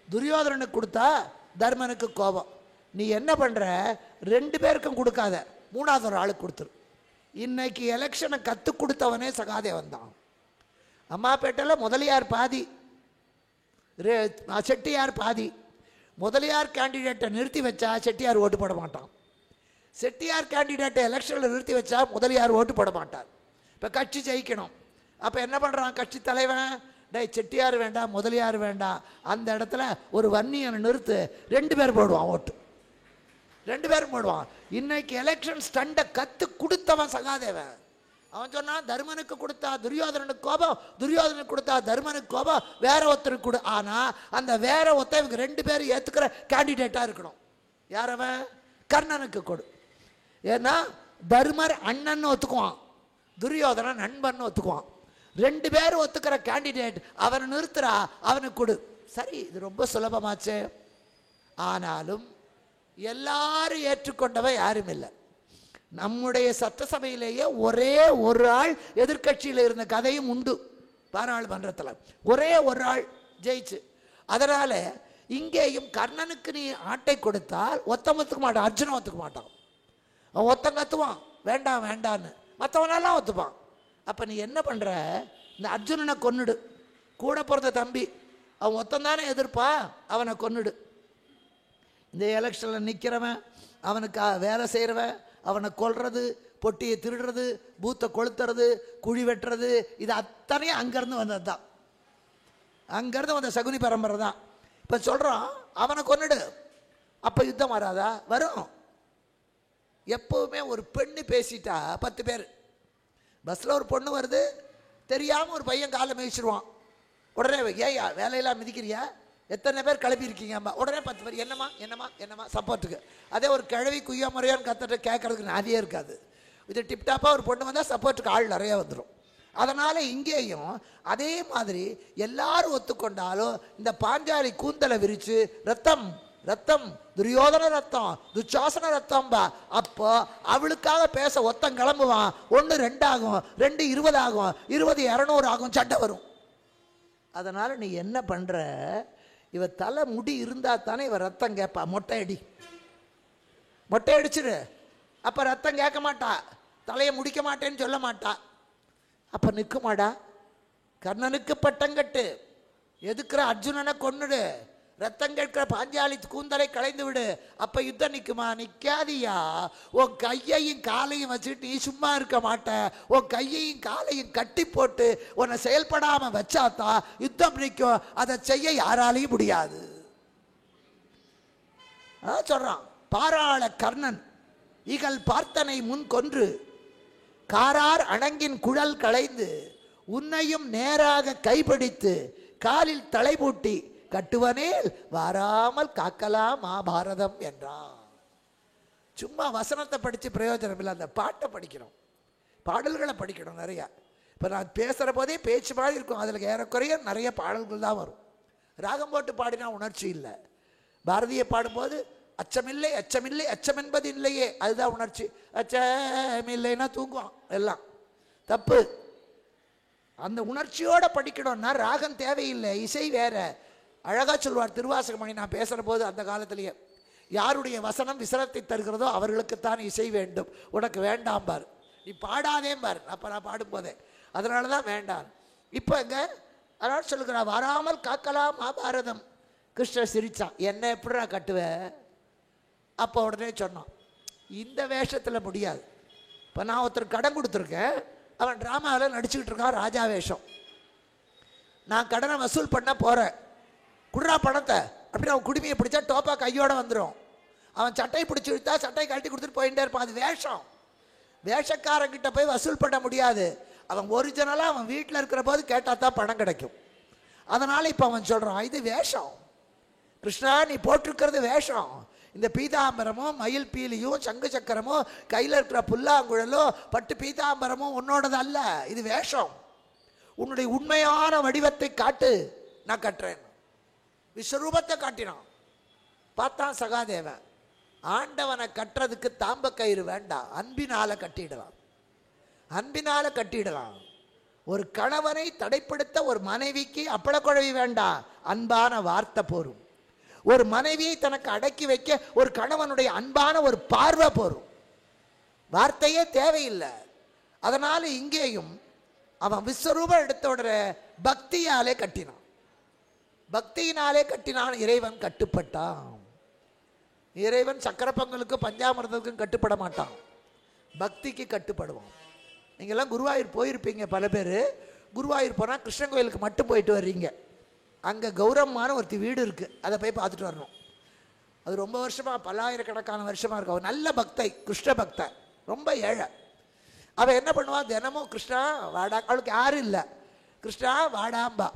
துரியோதனனுக்கு கொடுத்தா தர்மனுக்கு கோபம். நீ என்ன பண்ணுற? 2 பேருக்கும் கொடுக்காத, 3வது ஒரு ஆளுக்கு கொடுத்துரு. இன்னைக்கு எலெக்ஷனை கற்றுக் கொடுத்தவனே சகாதேவன் தான். அம்மாப்பேட்டையில் முதலியார் பாதி, செட்டியார் பாதி. முதலியார் கேண்டிடேட்டை நிறுத்தி வச்சா செட்டியார் ஓட்டு போட மாட்டான். செட்டியார் கேண்டிடேட்டை எலெக்ஷனில் நிறுத்தி வச்சா முதலியார் ஓட்டு போட மாட்டார். இப்போ கட்சி ஜெயிக்கணும். அப்போ என்ன பண்ணுறான் கட்சி தலைவன், டே செட்டியார் வேண்டாம் முதலியார் வேண்டாம், அந்த இடத்துல ஒரு வன்னியனை நிறுத்து, 2 பேர் போடுவான் ஓட்டு, 2 பேரும் போடுவான். இன்னைக்கு எலெக்ஷன் ஸ்டண்டை கற்று கொடுத்தவன் சகாதேவன். அவன் சொன்னான் தர்மனுக்கு கொடுத்தா துரியோதனனுக்கு கோபம், துரியோதனுக்கு கொடுத்தா தர்மனுக்கு கோபம், வேற ஒருத்தருக்கு கொடு. ஆனால் அந்த வேற ஒருத்தர் இவங்க 2 பேரும் ஏற்றுக்கிற கேண்டிடேட்டாக இருக்கணும். யாரவன்? கர்ணனுக்கு கொடு. ஏன்னா தர்மர் அண்ணன் ஒத்துக்குவான், துரியோதனன் நண்பன் ஒத்துக்குவான். 2 பேரும் ஒத்துக்கிற கேண்டிடேட் அவனை நிறுத்துறா, அவனுக்கு கொடு. சரி, இது ரொம்ப சுலபமாச்சு. ஆனாலும் எல்லாரும் ஏற்றுக்கொண்டவன் யாரும் இல்லை. நம்முடைய சட்டசபையிலேயே ஒரே ஒரு ஆள் எதிர்கட்சியில் இருந்த கதையும் உண்டு. பாராளுமன்றத்தில் ஒரே ஒரு ஆள் ஜெயிச்சு. அதனால இங்கேயும் கர்ணனுக்கு நீ ஆட்டை கொடுத்தால் ஒத்துக்க மாட்டான், அர்ஜுனன் ஒத்துக்க மாட்டான். அவன் ஒத்தம் கத்துவான் வேண்டாம் வேண்டான்னு, மற்றவனெல்லாம் ஒத்துப்பான். அப்போ நீ என்ன பண்ணுற, இந்த அர்ஜுனனை கொன்னுடு, கூட பிறந்த தம்பி, அவன் ஒத்தந்தானே எதிர்ப்பா, அவனை கொன்னுடு. இந்த எலெக்ஷனில் நிற்கிறவன், அவனுக்கு வேலை செய்கிறவன், அவனை கொல்றது, பொட்டியை திருடுறது, பூத்தை கொளுத்துறது, குழி வெட்டுறது, இது அத்தனையும் அங்கேருந்து வந்தது தான், அங்கேருந்து வந்த சகுனி பரம்பரை தான். இப்போ சொல்கிறான் அவனை கொன்னுடு, அப்போ யுத்தம் வராதா? வரும். எப்போவுமே ஒரு பெண்ணு பேசிட்டா 10 பேர். பஸ்ஸில் ஒரு பொண்ணு வருது, தெரியாமல் ஒரு பையன் காலை மிதிச்சிருவான். உடனே ஏயா வேலையெல்லாம் மிதிக்கிறியா, எத்தனை பேர் கிளப்பியிருக்கீங்கம்மா, உடனே 10 பேர் என்னம்மா என்னம்மா என்னம்மா சப்போர்ட்டுக்கு. அதே ஒரு கிழவி குய்யா முறையான்னு கற்றுட்டு கேட்கறதுக்கு நிறைய இருக்காது. இது டிப்டாப்பாக ஒரு பொண்ணு வந்தால் சப்போர்ட்டுக்கு ஆள் நிறையா வந்துடும். அதனால் இங்கேயும் அதே மாதிரி எல்லாரும் ஒத்துக்கொண்டாலும் இந்த பாஞ்சாலி கூந்தலை விரித்து ரத்தம் ரத்தம் துரியோதன ரத்தம் துச்சாசன ரத்தம்பா, அப்போ அவளுக்காக பேச ஒத்தம் கிளம்புவான். 1 2 ஆகும், 2 20 ஆகும், 20 200 ஆகும், சண்டை வரும். அதனால் நீ என்ன பண்ணுற, இவ தலை முடி இருந்தால் தானே இவ ரத்தம் கேட்பா, மொட்டை அடிச்சிரு. அப்போ ரத்தம் கேட்க மாட்டா, தலையை முடிக்க மாட்டேன்னு சொல்ல மாட்டா. அப்போ நிற்குமாடா? கர்ணனுக்கு பட்டங்கட்டு, எதுக்குற அர்ஜுனனை கொன்னுடு, ரத்தம் கேட்கிற பாஞ்சாலி கூந்தலை களைந்து விடு. அப்போ யுத்தம் நிற்குமா? நிற்காதியா. உன் கையையும் காலையும் வச்சுட்டு நீ சும்மா இருக்க மாட்ட, உன் கையையும் காலையும் கட்டி போட்டு உன்னை செயல்படாமல் வச்சாதான் யுத்தம் நிற்கும். அதை செய்ய யாராலையும் முடியாது. சொல்றான் பாராள கர்ணன் இகழ் பார்த்தனை முன் கொன்று காரார் அணங்கின் குழல் களைந்து உன்னையும் நேராக கைப்பிடித்து காலில் தலைபூட்டி கட்டுவனேல் வாராமல் காக்கலாம் மகாபாரதம் என்றான். சும்மா வசனத்தை படித்து பிரயோஜனம் இல்லை, அந்த பாட்டை படிக்கணும், பாடல்களை படிக்கணும் நிறையா. இப்போ நான் பேசுகிற போதே பேச்சு மாதிரி இருக்கும், அதில் ஏறக்குறைய நிறைய பாடல்கள் தான் வரும். ராகம் போட்டு பாடினா உணர்ச்சி இல்லை. பாரதியை பாடும்போது அச்சமில்லை அச்சமில்லை அச்சம் என்பது இல்லையே, அதுதான் உணர்ச்சி. அச்சமில்லைன்னா தூங்குவான், எல்லாம் தப்பு. அந்த உணர்ச்சியோடு படிக்கணும்னா ராகம் தேவையில்லை, இசை வேற. அழகாக சொல்வார் திருவாசகமணி, நான் பேசுகிற போது அந்த காலத்திலேயே, யாருடைய வசனம் விசனத்தை தருகிறதோ அவர்களுக்குத்தான் இசை வேண்டும், உனக்கு வேண்டாம் பார், நீ பாடாதேன் பார். அப்போ நான் பாடும்போதே அதனால தான் வேண்டாம். இப்போ இங்கே அதனால சொல்லுகிறா வராமல் காக்கலாம் மகாபாரதம். கிருஷ்ணர் சிரிச்சான், என்ன எப்படி நான் கட்டுவேன்? அப்போ உடனே சொன்னான், இந்த வேஷத்தில் முடியாது. இப்போ நான் ஒருத்தர் கடன் கொடுத்துருக்கேன், அவன் ட்ராமாவில் நடிச்சுக்கிட்டு இருக்கான் ராஜா வேஷம். நான் கடனை வசூல் பண்ண போகிறேன், குடுறா பணத்தை அப்படின்னு அவன் குடுமையை பிடிச்சா டோப்பா கையோடு வந்துடும். அவன் சட்டை பிடிச்சி விட்டா சட்டை கழட்டி கொடுத்துட்டு போயிட்டே இருப்பான். அது வேஷம். வேஷக்காரங்கிட்ட போய் வசூல் பண்ண முடியாது. அவன் ஒரிஜினலாக அவன் வீட்டில் இருக்கிற போது கேட்டால் தான் பணம் கிடைக்கும். அதனால் இப்போ அவன் சொல்கிறான் இது வேஷம். கிருஷ்ணா நீ போட்டிருக்கிறது வேஷம். இந்த பீதாம்பரமும் மயில் பீலியும் சங்கு சக்கரமும் கையில் இருக்கிற புல்லாங்குழலும் பட்டு பீதாம்பரமும் உன்னோடது அல்ல, இது வேஷம். உன்னுடைய உண்மையான வடிவத்தை காட்டு, நான் கட்டுறேன். விஸ்வரூபத்தை காட்டினான். பார்த்தான் சகாதேவன், ஆண்டவனை கட்டுறதுக்கு தாம்ப கயிறு வேண்டாம், அன்பினால கட்டிடலாம், அன்பினால கட்டிடலாம். ஒரு கணவனை தடைப்படுத்த ஒரு மனைவிக்கு அப்பளக்குழவி வேண்டாம், அன்பான வார்த்தை போரும். ஒரு மனைவியை தனக்கு அடக்கி வைக்க ஒரு கணவனுடைய அன்பான ஒரு பார்வை போரும், வார்த்தையே தேவையில்லை. அதனால இங்கேயும் அவன் விஸ்வரூபம் எடுத்த உடனே பக்தியாலே கட்டினான், பக்தியினாலே கட்டினான். இறைவன் கட்டுப்பட்டான். இறைவன் சக்கர பொங்கலுக்கும் பஞ்சாமிர்தத்துக்கும் கட்டுப்பட மாட்டான், பக்திக்கு கட்டுப்படுவான். நீங்கள்லாம் குருவாயூர் போயிருப்பீங்க பல பேர். குருவாயூர் போனால் கிருஷ்ணன் கோயிலுக்கு மட்டும் போயிட்டு வர்றீங்க. அங்கே கௌரவமான ஒருத்தி வீடு இருக்குது, அதை போய் பார்த்துட்டு வரணும். அது ரொம்ப வருஷமாக, பல்லாயிரக்கணக்கான வருஷமாக இருக்கும். அவள் நல்ல பக்தை, கிருஷ்ண பக்தை, ரொம்ப ஏழை. அவள் என்ன பண்ணுவாள், தினமும் கிருஷ்ணா வாடா, அவளுக்கு யாரும் இல்லை, கிருஷ்ணா வாடாம்பா.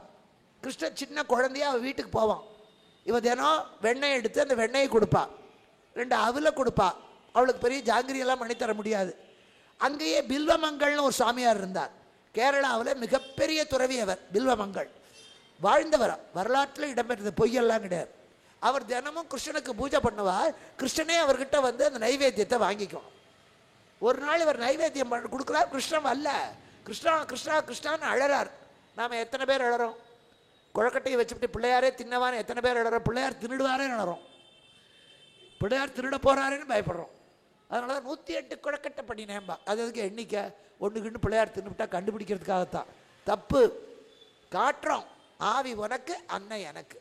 கிருஷ்ணன் சின்ன குழந்தையா அவள் வீட்டுக்கு போவான். இவள் தினம் வெண்ணெய் எடுத்து அந்த வெண்ணெயை கொடுப்பா, 2 அவலை கொடுப்பா. அவளுக்கு பெரிய ஜாங்கிரியெல்லாம் பண்ணித்தர முடியாது. அங்கேயே பில்வமங்கள்னு ஒரு சாமியார் இருந்தார். கேரளாவில் மிகப்பெரிய துறவி அவர். பில்வமங்கள் வாழ்ந்தவர், வரலாற்றில் இடம்பெற்றது, பொய்யெல்லாம் கிடையாது. அவர் தினமும் கிருஷ்ணனுக்கு பூஜை பண்ணுவார். கிருஷ்ணனே அவர்கிட்ட வந்து அந்த நைவேத்தியத்தை வாங்கிக்கும். ஒரு நாள் இவர் நைவேத்தியம் கொடுக்குறார், கிருஷ்ணன் அல்ல, கிருஷ்ணா கிருஷ்ணா கிருஷ்ணான்னு அழறார். நாம் எத்தனை பேர் அழறோம்? குழக்கட்டையை வச்சுக்கிட்டு பிள்ளையாரே தின்னவான்னு எத்தனை பேர் அழறோம்? பிள்ளையார் திருடுவாரே அழறோம், பிள்ளையார் திருட போகிறாருன்னு பயப்படுறோம். அதனால தான் 108 குழக்கட்டை பண்ணினேன்பா. அது அதுக்கு எண்ணிக்கை ஒன்றுக்குன்னு பிள்ளையார் தின்னுவிட்டா கண்டுபிடிக்கிறதுக்காகத்தான். தப்பு. காட்டுறோம், ஆவி உனக்கு அன்னை எனக்கு.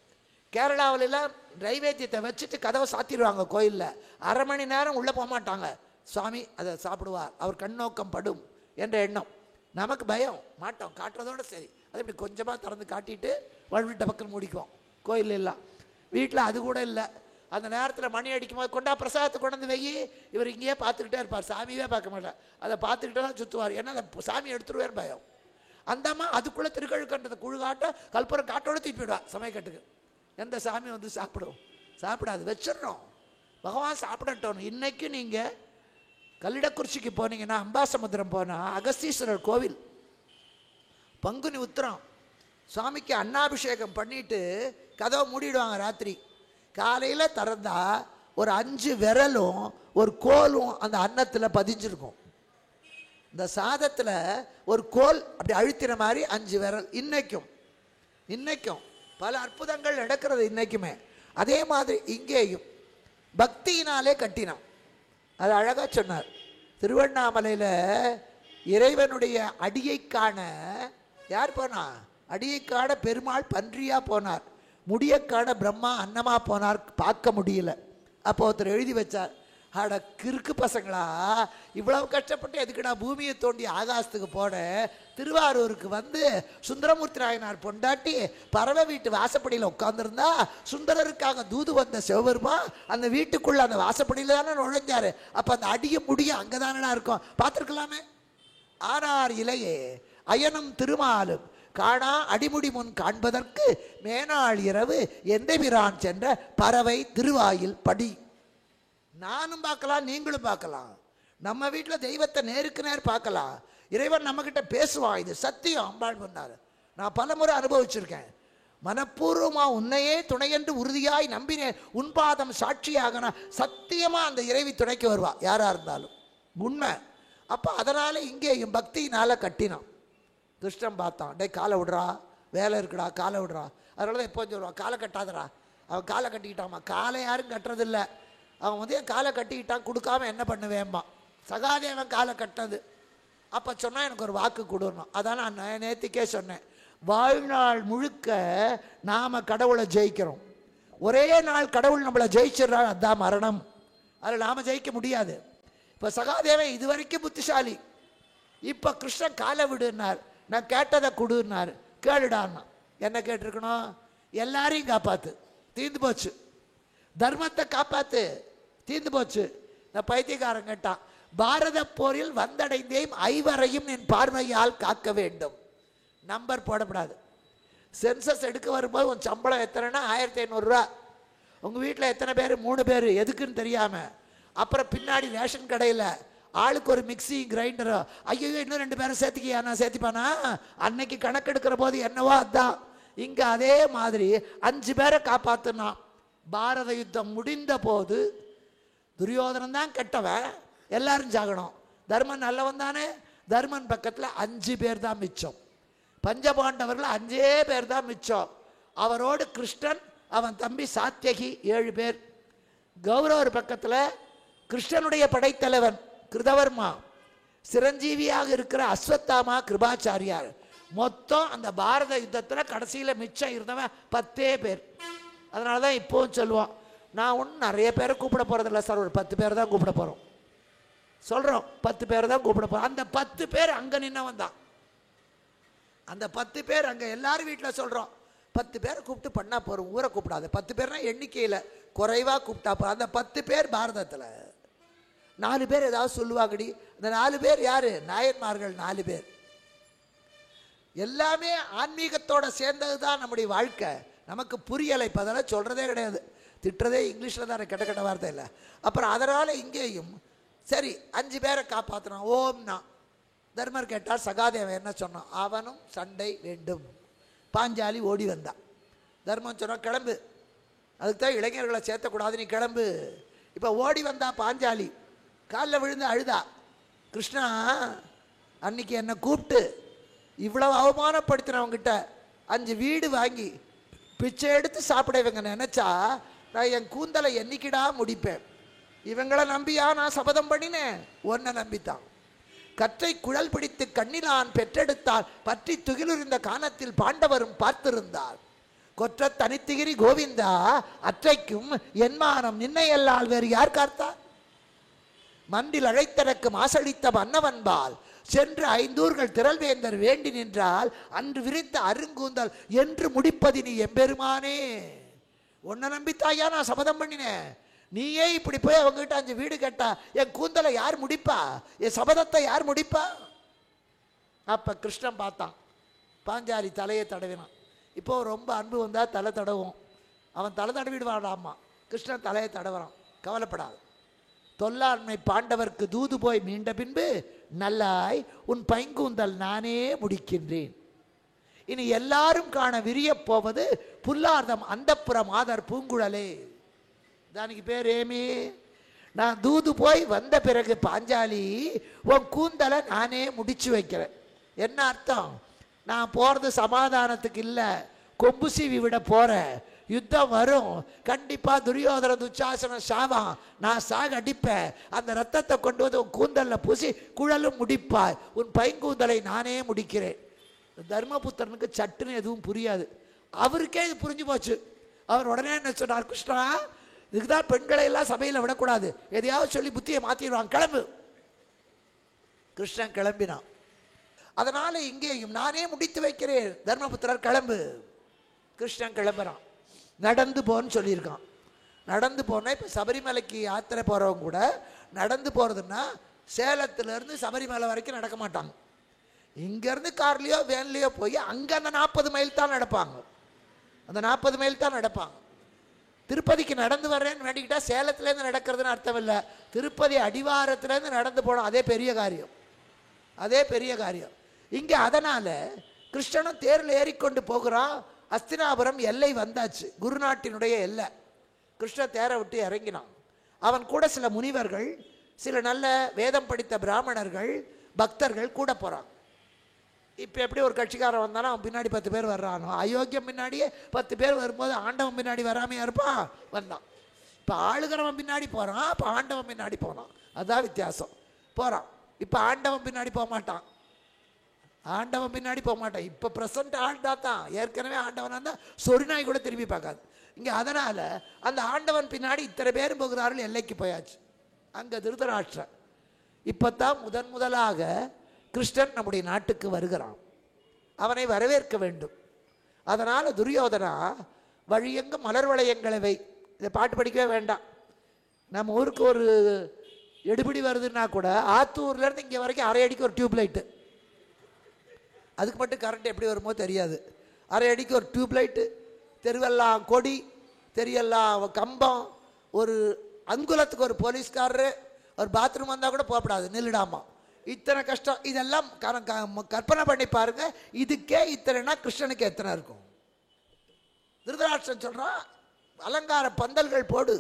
கேரளாவிலலாம் நைவேத்தியத்தை வச்சுட்டு கதவை சாத்திடுவாங்க கோயிலில். 1/2 மணி நேரம் உள்ளே போக மாட்டாங்க. சுவாமி அதை சாப்பிடுவார், அவர் கண்ணோக்கம் படும் என்ற எண்ணம். நமக்கு பயம், மாட்டோம், காட்டுறதோடு சரி. அது இப்படி கொஞ்சமாக திறந்து காட்டிட்டு வழுவிட்ட பக்கம் முடிக்குவோம். கோயில் எல்லாம் வீட்டில் அது கூட இல்லை. அந்த நேரத்தில் மணி அடிக்கும் போது கொண்டா பிரசாதத்தை கொண்டு வெயி, இவர் இங்கேயே பார்த்துக்கிட்டே இருப்பார், சாமியே பார்க்க மாட்டார். அதை பார்த்துக்கிட்டே தான் சுற்றுவார். ஏன்னா அதை சாமி எடுத்துருவார் பயம். அந்தம்மா அதுக்குள்ளே திருக்கழுக்கன்றதை குழு காட்ட கல்புரம் காட்டோடு தூக்கிவிடுவா சமயக்கட்டுக்கு. எந்த சாமி வந்து சாப்பிடும்? சாப்பிடாது, வச்சிடணும். பகவான் சாப்பிடட்டும். இன்றைக்கி நீங்கள் கல்லிடக்குறிச்சிக்கு போனீங்கன்னா, அம்பாசமுத்திரம் போனால் அகஸ்தீஸ்வரர் கோவில் பங்குனி உத்திரம் சுவாமிக்கு அன்னாபிஷேகம் பண்ணிட்டு கதவை மூடிடுவாங்க. ராத்திரி காலையில் திறந்தா ஒரு 5 விரலும் ஒரு கோலும் அந்த அன்னத்தில் பதிஞ்சிருக்கும். இந்த சாதத்தில் ஒரு கோல் அப்படி அழுத்தின மாதிரி 5 விரல். இன்னைக்கும் பல அற்புதங்கள் நடக்கிறது இன்னைக்குமே. அதே மாதிரி இங்கேயும் பக்தியினாலே கட்டினான். அது அழகாக சொன்னார். திருவண்ணாமலையில் இறைவனுடைய அடியை காண யார் போனா? அடியை காண பெருமாள் பன்றியா போனார், முடியை காண பிரம்மா அன்னமா போனார். பார்க்க முடியல. அப்போ ஒருத்தர் எழுதி வச்சார், அட கிறுக்கு பசங்களா, இவ்வளவு கஷ்டப்பட்டு எதுக்குடா பூமியை தோண்டி ஆகாசத்துக்கு போட, திருவாரூருக்கு வந்து சுந்தரமூர்த்தி நாயனார் பொண்டாட்டி பறவை வீட்டு வாசப்படியில் உட்காந்துருந்தா சுந்தரருக்காக தூது வந்த சிவபெருமா அந்த வீட்டுக்குள்ள அந்த வாசப்படியில் தானே நுழைஞ்சாரு. அப்போ அந்த அடிய முடிய அங்கே தானே இருக்கும், பார்த்துருக்கலாமே. ஆனார் இலையே அயனும் திருமாலும் காணா அடிமுடி முன் காண்பதற்கு மேனாள் இரவு எந்த பிரான் சென்ற பறவை திருவாயில் படி. நானும் பார்க்கலாம், நீங்களும் பார்க்கலாம். நம்ம வீட்டில் தெய்வத்தை நேருக்கு நேர் பார்க்கலாம். இறைவன் நம்மக்கிட்ட பேசுவான். இது சத்தியம். அம்பாள் பண்ணார். நான் பல முறை அனுபவிச்சிருக்கேன். மனப்பூர்வமாக உன்னையே துணையென்று உறுதியாய் நம்பினேன், உன் பாதம் சாட்சியாகனா சத்தியமாக அந்த இறைவி துணைக்கு வருவா, யாராக இருந்தாலும். உண்மை. அப்போ அதனால் இங்கேயும் பக்தியினால் கட்டினான். கிருஷ்ணன் பார்த்தான், டே காலை விடுறா, வேலை இருக்குடா, காலை விடுறா. அதனால தான் எப்போ சொல்லுவான், காலை கட்டாதடா. அவன் காலை கட்டிக்கிட்டாமா. காலை யாரும் கட்டுறதில்லை. அவன் வந்து என் காலை கட்டிக்கிட்டான், கொடுக்காம என்ன பண்ணுவேம்மா. சகாதேவன் காலை கட்டினது. அப்போ சொன்னால் எனக்கு ஒரு வாக்கு கொடுக்கணும். அதான் நான் நேற்றுக்கே சொன்னேன், வாழ்நாள் முழுக்க நாம் கடவுளை ஜெயிக்கிறோம். ஒரே நாள் கடவுள் நம்மளை ஜெயிச்சிடறான், அதுதான் மரணம். அதில் நாம் ஜெயிக்க முடியாது. இப்போ சகாதேவன் இது வரைக்கும் புத்திசாலி. இப்போ கிருஷ்ணன் காலை விடுனார், நான் கேட்டதை கொடுன்னார். கேளுடான்னா என்ன கேட்டிருக்கணும்? எல்லாரையும் காப்பாற்று, தீர்ந்து போச்சு. தர்மத்தை காப்பாற்று, தீர்ந்து போச்சு. நான் பைத்தியக்காரன் கேட்டான், பாரத போரில் வந்தடைந்தேன், 5வரையும் என் பார்வையால் காக்க வேண்டும். நம்பர் போடப்படாது. சென்சஸ் எடுக்க வரும்போது உன் சம்பளம் எத்தனைன்னா 1500 ரூபா. உங்கள் வீட்டில் எத்தனை பேர்? 3 பேர். எதுக்குன்னு தெரியாமல். அப்புறம் பின்னாடி ரேஷன் கடையில் ஆளுக்கு ஒரு மிக்சி கிரைண்டரோ, ஐயோ இன்னும் 2 பேரை சேர்த்துக்கியா, நான் சேர்த்திப்பானா? அன்னைக்கு கணக்கெடுக்கிற போது என்னவோ அதுதான். இங்கே அதே மாதிரி 5 பேரை காப்பாற்றினான். பாரத யுத்தம் முடிந்த போது துரியோதனன் தான் கெட்டவன், எல்லாரும் சாகணும். தர்மன் நல்லவன் தானே. தர்மன் பக்கத்தில் 5 பேர் தான் மிச்சம். பஞ்சபாண்டவர்கள் 5 பேர் தான் மிச்சம். அவரோடு கிருஷ்ணன், அவன் தம்பி சாத்தியகி 7 பேர். கௌரவர் பக்கத்தில் கிருஷ்ணனுடைய படைத்தலைவன் கிருதவர்மா, சிரஞ்சீவியாக இருக்கிற அஸ்வத்தாமா, கிருபாச்சாரியார். மொத்தம் அந்த பாரத யுத்தத்தில் கடைசியில் மிச்சம் இருந்தவன் 10 பேர். அதனால தான் இப்போவும் சொல்லுவான், நான் ஒன்றும் நிறைய பேரை கூப்பிட போகிறதில்ல சார், ஒரு 10 பேர் தான் கூப்பிட போகிறோம். சொல்கிறோம் 10 பேரை தான் கூப்பிட போகிறோம். அந்த 10 பேர் அங்கே நின்னவன் தான். அந்த 10 பேர் அங்கே எல்லாரும் வீட்டில் சொல்கிறோம் 10 பேரை கூப்பிட்டு பண்ணா போகிறோம், ஊரை கூப்பிடாது. 10 பேர்னா எண்ணிக்கையில் குறைவாக கூப்பிட்டா போகிறோம். அந்த 10 பேர் பாரதத்தில் 4 பேர் ஏதாவது சொல்லுவாங்கடி. அந்த 4 பேர் யார்? நாயன்மார்கள் 4 பேர். எல்லாமே ஆன்மீகத்தோட சேர்ந்தது தான் நம்முடைய வாழ்க்கை. நமக்கு புரியலை, இப்போ அதெல்லாம் சொல்கிறதே கிடையாது, திட்டுறதே இங்கிலீஷில் தான், கெட்ட கெட்ட வார்த்தை இல்லை. அப்புறம் அதனால் இங்கேயும் சரி 5 பேரை காப்பாற்றினான். ஓம்னா தர்மர் கேட்டால் சகாதேவன் என்ன சொன்னான்? அவனும் சண்டை வேண்டும். பாஞ்சாலி ஓடி வந்தான். தர்மன் சொன்னான் கிளம்பு, அதுக்கு தான் இளைஞர்களை சேர்த்தக்கூடாது, நீ கிளம்பு. இப்போ ஓடி வந்தா பாஞ்சாலி, காலில் விழுந்து அழுதா, கிருஷ்ணா அன்னைக்கு என்னை கூப்பிட்டு இவ்வளவு அவமானப்படுத்தினவங்கிட்ட 5 வீடு வாங்கி பிச்சை எடுத்து சாப்பிட இவங்க நினச்சா நான் என் கூந்தலை என்னைக்கிடா முடிப்பேன். இவங்களை நம்பியா நான் சபதம் பண்ணினேன்? ஒன்றை நம்பித்தான். கற்றை குழல் பிடித்து கண்ணிலான் பெற்றெடுத்தால் பற்றி துகிலுறிந்த கானத்தில் பாண்டவரும் பார்த்திருந்தார். கொற்ற தனித்திகிரி கோவிந்தா அற்றைக்கும் என்மானம் நின்னையல்லால் வேறு யார் காத்தார்? மண்டில் அழைத்தனக்கு மாசளித்த மன்னவன்பால் சென்று 5 ஊர்கள் திரள்வேந்தர் வேண்டி நின்றால் அன்று விரித்த அருங்கூந்தல் என்று முடிப்பது நீ எம்பெருமானே. உன்னை நம்பித்தாயா நான் சபதம் பண்ணினேன், நீயே இப்படி போய் அவங்ககிட்ட 5 வீடு கேட்டா என் கூந்தலை யார் முடிப்பா? என் சபதத்தை யார் முடிப்பா? அப்ப கிருஷ்ணன் பார்த்தான், பாஞ்சாலி தலையை தடவினான். இப்போ ரொம்ப அன்பு வந்தா தலை தடவும், அவன் தலை தடவிடுவாடாமா. கிருஷ்ணன் தலையை தடவுறான், கவலைப்படாது. தொல்லாண்மை பாண்டவர்க்கு தூது போய் மீண்ட பின்பு நல்லாய் உன் பைங்கூந்தல் நானே முடிக்கின்றேன். இனி எல்லாரும் காண விரிய போவது புல்லார்தம் அந்தப்புற மாதர் பூங்குழலே. தானிக்கு பேர் ஏமி. நான் தூது போய் வந்த பிறகு பாஞ்சாலி உன் கூந்தலை நானே முடிச்சு வைக்கிறேன். என்ன அர்த்தம்? நான் போறது சமாதானத்துக்கு இல்லை, கொம்பு சீவி விட போறேன். யுத்தம் வரும், கண்டிப்பா துரியோதன துச்சாசன சாவான், நான் சாக அடிப்பேன். அந்த ரத்தத்தை கொண்டு வந்து உன் கூந்தல்ல பூசி குழலும் முடிப்பாய், உன் பைங்கூந்தலை நானே முடிக்கிறேன். தர்மபுத்திரனுக்கு சட்டுன்னு எதுவும் புரியாது, அவருக்கே இது புரிஞ்சு போச்சு. அவர் உடனே என்ன சொன்னார்? கிருஷ்ணா இதுக்குதான் பெண்களை எல்லாம் சபையில் விடக்கூடாது, எதையாவது சொல்லி புத்தியை மாத்திடுவான், கிளம்பு. கிருஷ்ணன் கிளம்பினான். அதனால இங்கேயும் நானே முடித்து வைக்கிறேன், தர்மபுத்திரர் கிளம்பு. கிருஷ்ணன் கிளம்புறான். நடந்து போன்னு சொல்லியிருக்கான். நடந்து போனால் இப்போ சபரிமலைக்கு யாத்திரை போகிறவங்க கூட நடந்து போகிறதுன்னா சேலத்திலேருந்து சபரிமலை வரைக்கும் நடக்க மாட்டாங்க. இங்கேருந்து கார்லேயோ வேன்லேயோ போய் அங்கே அந்த 40 மைல் தான் நடப்பாங்க. அந்த 40 மைல் தான் நடப்பாங்க. திருப்பதிக்கு நடந்து வர்றேன்னு வேண்டிக்கிட்டா சேலத்துலேருந்து நடக்கிறதுன்னு அர்த்தம் இல்லை, திருப்பதி அடிவாரத்துலேருந்து நடந்து போனோம், அதே பெரிய காரியம், அதே பெரிய காரியம் இங்கே. அதனால் கிருஷ்ணனும் தேரில் ஏறிக்கொண்டு போகிறான். அஸ்தினாபுரம் எல்லை வந்தாச்சு, குருநாட்டினுடைய எல்லை. கிருஷ்ண தேரை விட்டு இறங்கினான். அவன் கூட சில முனிவர்கள், சில நல்ல வேதம் படித்த பிராமணர்கள், பக்தர்கள் கூட போகிறான். இப்போ எப்படி ஒரு கட்சிக்காரன் வந்தானோ அவன் பின்னாடி 10 பேர் வர்றானோ, அயோக்கியம் பின்னாடியே 10 பேர் வரும்போது ஆண்டவன் பின்னாடி வராமையா இருப்பான்? வந்தான். இப்போ ஆளுகிறவன் பின்னாடி போகிறான், இப்போ ஆண்டவன் பின்னாடி போனான், அதுதான் வித்தியாசம். போகிறான். இப்போ ஆண்டவன் பின்னாடி போக மாட்டான், ஆண்டவன் பின்னாடி போக மாட்டான். இப்போ ப்ரெசண்ட் ஆண்டா தான், ஏற்கனவே ஆண்டவனாக இருந்தால் சொரிநாய் கூட திரும்பி பார்க்காது இங்கே. அதனால் அந்த ஆண்டவன் பின்னாடி இத்தனை பேரும் போகிறார்கள். எல்லைக்கு போயாச்சு. அங்கே திருதராஷ்டிரன் இப்போ தான் முதலாக கிருஷ்ணன் நம்முடைய நாட்டுக்கு வருகிறான். அவனை வரவேற்க வேண்டும். அதனால் துரியோதனா வழியெங்கு மலர் வளையங்களை வை. இதை பாட்டு படிக்கவே வேண்டாம். நம்ம ஊருக்கு ஒரு எடுபிடி வருதுன்னா கூட ஆத்தூர்லேருந்து இங்கே வரைக்கும் 1/2 அடிக்கு ஒரு டியூப் லைட்டு, அதுக்கு மட்டும் கரண்ட் எப்படி வருமோ தெரியாது. 1/2 அடிக்கு ஒரு டியூப் லைட்டு, தெருவெல்லாம் கொடி, தெரியெல்லாம் கம்பம், ஒரு அங்குலத்துக்கு ஒரு போலீஸ்காரரு, ஒரு பாத்ரூம் வந்தால் கூட போகப்படாது, நில்லுடாமா. இத்தனை கஷ்டம். இதெல்லாம் கற்பனை பண்ணி பாருங்க. இதுக்கே இத்தனைனா கிருஷ்ணனுக்கு எத்தனை இருக்கும்? திருதராஷ்டிரன் சொல்றான், அலங்கார பந்தல்கள் போடு,